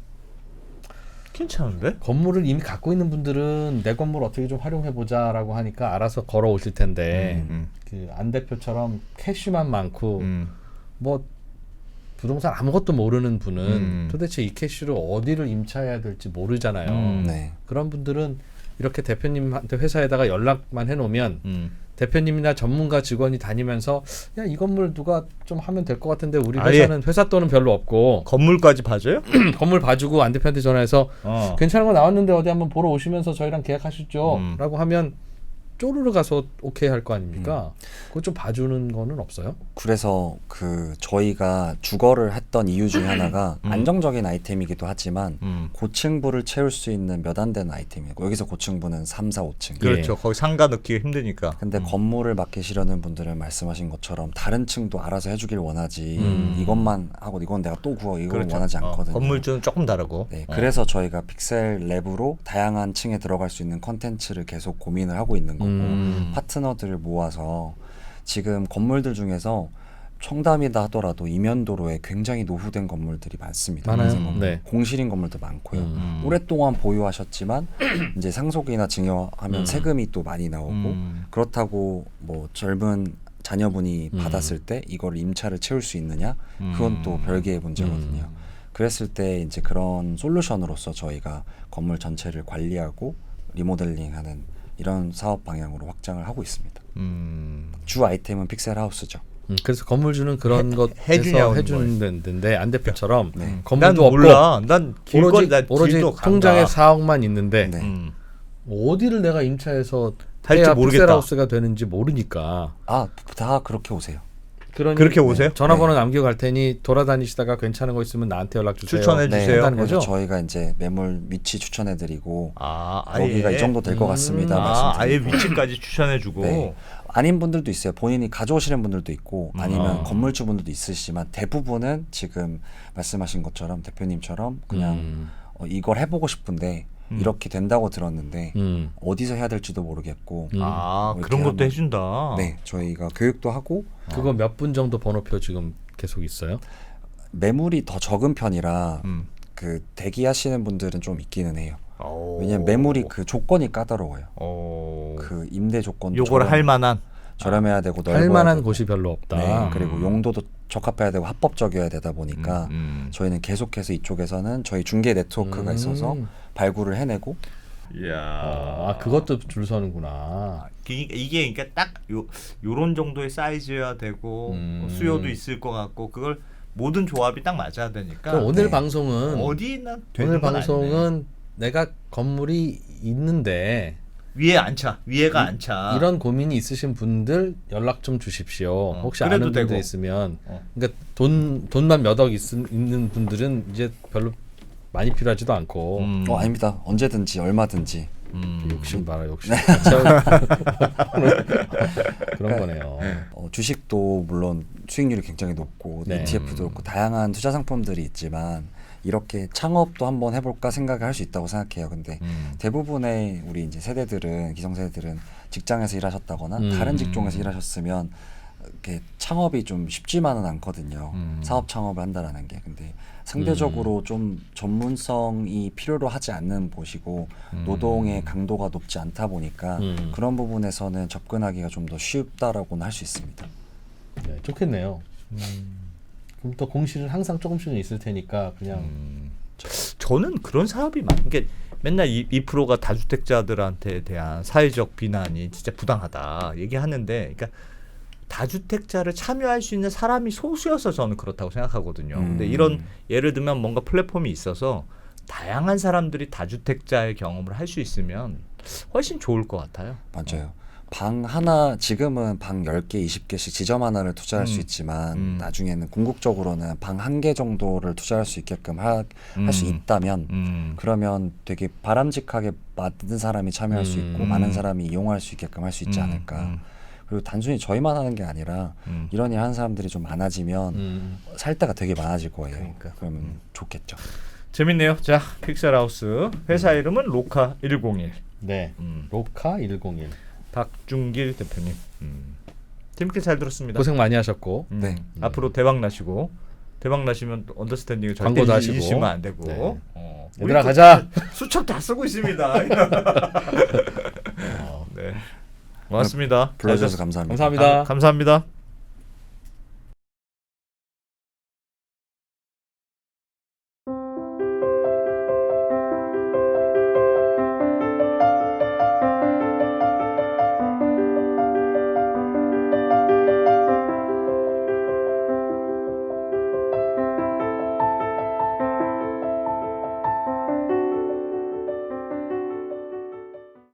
괜찮은데? 건물을 이미 갖고 있는 분들은 내 건물 어떻게 좀 활용해 보자라고 하니까 알아서 걸어오실 텐데 그 안 대표처럼 캐시만 많고 뭐 부동산 아무것도 모르는 분은 도대체 이 캐시로 어디를 임차해야 될지 모르잖아요. 네. 그런 분들은 이렇게 대표님한테 회사에다가 연락만 해놓으면 대표님이나 전문가 직원이 다니면서 야, 이 건물 누가 좀 하면 될 것 같은데 우리 회사는 회사 돈은 별로 없고 건물까지 봐줘요? 건물 봐주고 안 대표한테 전화해서 어. 괜찮은 거 나왔는데 어디 한번 보러 오시면서 저희랑 계약하시죠 라고 하면 쪼르르 가서 오케이 할 거 아닙니까? 그거 좀 봐주는 거는 없어요? 그래서 그 저희가 주거를 했던 이유 중에 하나가 안정적인 아이템이기도 하지만 고층부를 채울 수 있는 몇 안 되는 아이템이고 여기서 고층부는 3, 4, 5층. 그렇죠. 거기 상가 넣기가 힘드니까. 근데 건물을 맡기시려는 분들은 말씀하신 것처럼 다른 층도 알아서 해주길 원하지 이것만 하고 이건 내가 또 구워 이걸 그렇죠. 원하지 않거든요. 건물주는 조금 다르고. 네, 그래서 저희가 픽셀 랩으로 다양한 층에 들어갈 수 있는 컨텐츠를 계속 고민을 하고 있는 거고 파트너들을 모아서 지금 건물들 중에서 청담이다 하더라도 이면도로에 굉장히 노후된 건물들이 많습니다. 많아요? 인생 건물. 네. 공실인 건물도 많고요. 오랫동안 보유하셨지만 이제 상속이나 증여하면 세금이 또 많이 나오고 그렇다고 뭐 젊은 자녀분이 받았을 때 이걸 임차를 채울 수 있느냐? 그건 또 별개의 문제거든요. 그랬을 때 이제 그런 솔루션으로서 저희가 건물 전체를 관리하고 리모델링하는 이런 사업 방향으로 확장을 하고 있습니다. 주 아이템은 픽셀 하우스죠. 그래서 건물주는 그런 것 해주냐고 해주는데 안 대표처럼 난 건물도 없고 몰라. 난 길거리 난 오로지 길도 간다. 통장에 4억만 있는데 네. 어디를 내가 임차해서 할지 해야 모르겠다. 픽셀하우스가 되는지 모르니까 다 그렇게 오세요. 그렇게 오세요? 전화번호 남겨갈 테니 돌아다니시다가 괜찮은 거 있으면 나한테 연락 주세요. 추천해 네, 주세요. 한다는 그래서 거죠? 저희가 이제 매물 위치 추천해드리고 아예 여기가 이 정도 될 것 같습니다. 아예 말씀드리고. 위치까지 추천해주고. 네. 아닌 분들도 있어요. 본인이 가져오시는 분들도 있고 아니면 건물주 분들도 있으시지만 대부분은 지금 말씀하신 것처럼 대표님처럼 그냥 이걸 해보고 싶은데 이렇게 된다고 들었는데 어디서 해야 될지도 모르겠고 아 이렇게 그런 것도 하면- 해준다. 네, 저희가 교육도 하고 그거 몇 분 정도 번호표 지금 계속 있어요? 매물이 더 적은 편이라 그 대기하시는 분들은 좀 있기는 해요. 왜냐면 매물이 그 조건이 까다로워요. 그 임대 조건도 요걸 할 만한. 저렴해야 되고 넓어야 할 만한 되고. 곳이 별로 없다. 네, 그리고 용도도 적합해야 되고 합법적이어야 되다 보니까 음. 저희는 계속해서 이쪽에서는 저희 중개 네트워크가 있어서 발굴을 해내고 이야. 아 그것도 줄 서는구나. 이게 그러니까 딱 요런 정도의 사이즈여야 되고 수요도 있을 것 같고 그걸 모든 조합이 딱 맞아야 되니까. 그럼 오늘 네. 방송은 어디나 되는 오늘 건 방송은 아니네. 내가 건물이 있는데 위에 안 차. 위에가 안 차. 이런 고민이 있으신 분들 연락 좀 주십시오. 혹시 그래도 아는 분들 되고. 있으면 그러니까 돈만 몇 억 있는 분들은 이제 별로 많이 필요하지도 않고 아닙니다. 언제든지 얼마든지 욕심 봐라 욕심. 네. 그런 거네요. 주식도 물론 수익률이 굉장히 높고 네. ETF도 그렇고 다양한 투자 상품들이 있지만 이렇게 창업도 한번 해볼까 생각을 할 수 있다고 생각해요. 근데 대부분의 우리 이제 세대들은 기성세대들은 직장에서 일하셨다거나 다른 직종에서 일하셨으면 이렇게 창업이 좀 쉽지만은 않거든요. 사업 창업을 한다라는 게. 근데 상대적으로 좀 전문성이 필요로 하지 않는 곳이고 노동의 강도가 높지 않다 보니까 그런 부분에서는 접근하기가 좀 더 쉽다라고는 할 수 있습니다. 네, 좋겠네요. 그럼 또 공실은 항상 조금씩은 있을 테니까 그냥 저는 그런 사업이 많은 게 맨날 이 프로가 다주택자들한테 대한 사회적 비난이 진짜 부당하다 얘기하는데 그러니까 다주택자를 참여할 수 있는 사람이 소수여서 저는 그렇다고 생각하거든요. 근데 이런 예를 들면 뭔가 플랫폼이 있어서 다양한 사람들이 다주택자의 경험을 할 수 있으면 훨씬 좋을 것 같아요. 맞아요. 방 하나 지금은 방 10개, 20개씩 지점 하나를 투자할 수 있지만 나중에는 궁극적으로는 방 1개 정도를 투자할 수 있게끔 할 수 있다면 그러면 되게 바람직하게 많은 사람이 참여할 수 있고 많은 사람이 이용할 수 있게끔 할 수 있지 않을까. 그리고 단순히 저희만 하는 게 아니라 이런 일 하는 사람들이 좀 많아지면 살 데가 되게 많아질 거예요. 그러니까. 그러면 좋겠죠. 재밌네요. 자, 픽셀하우스 회사 이름은 로카 101. 네 로카 101 박준길 대표님. 재밌게 잘 들었습니다. 고생 많이 하셨고 네. 앞으로 대박 나시고 대박 나시면 언더스탠딩을 절대 광고도 하시고. 잊으시면 안 되고. 네. 우리 얘들아 또 가자. 수첩 다 쓰고 있습니다. 네. 고맙습니다. 불러주셔서 감사합니다. 감사합니다. 감사합니다.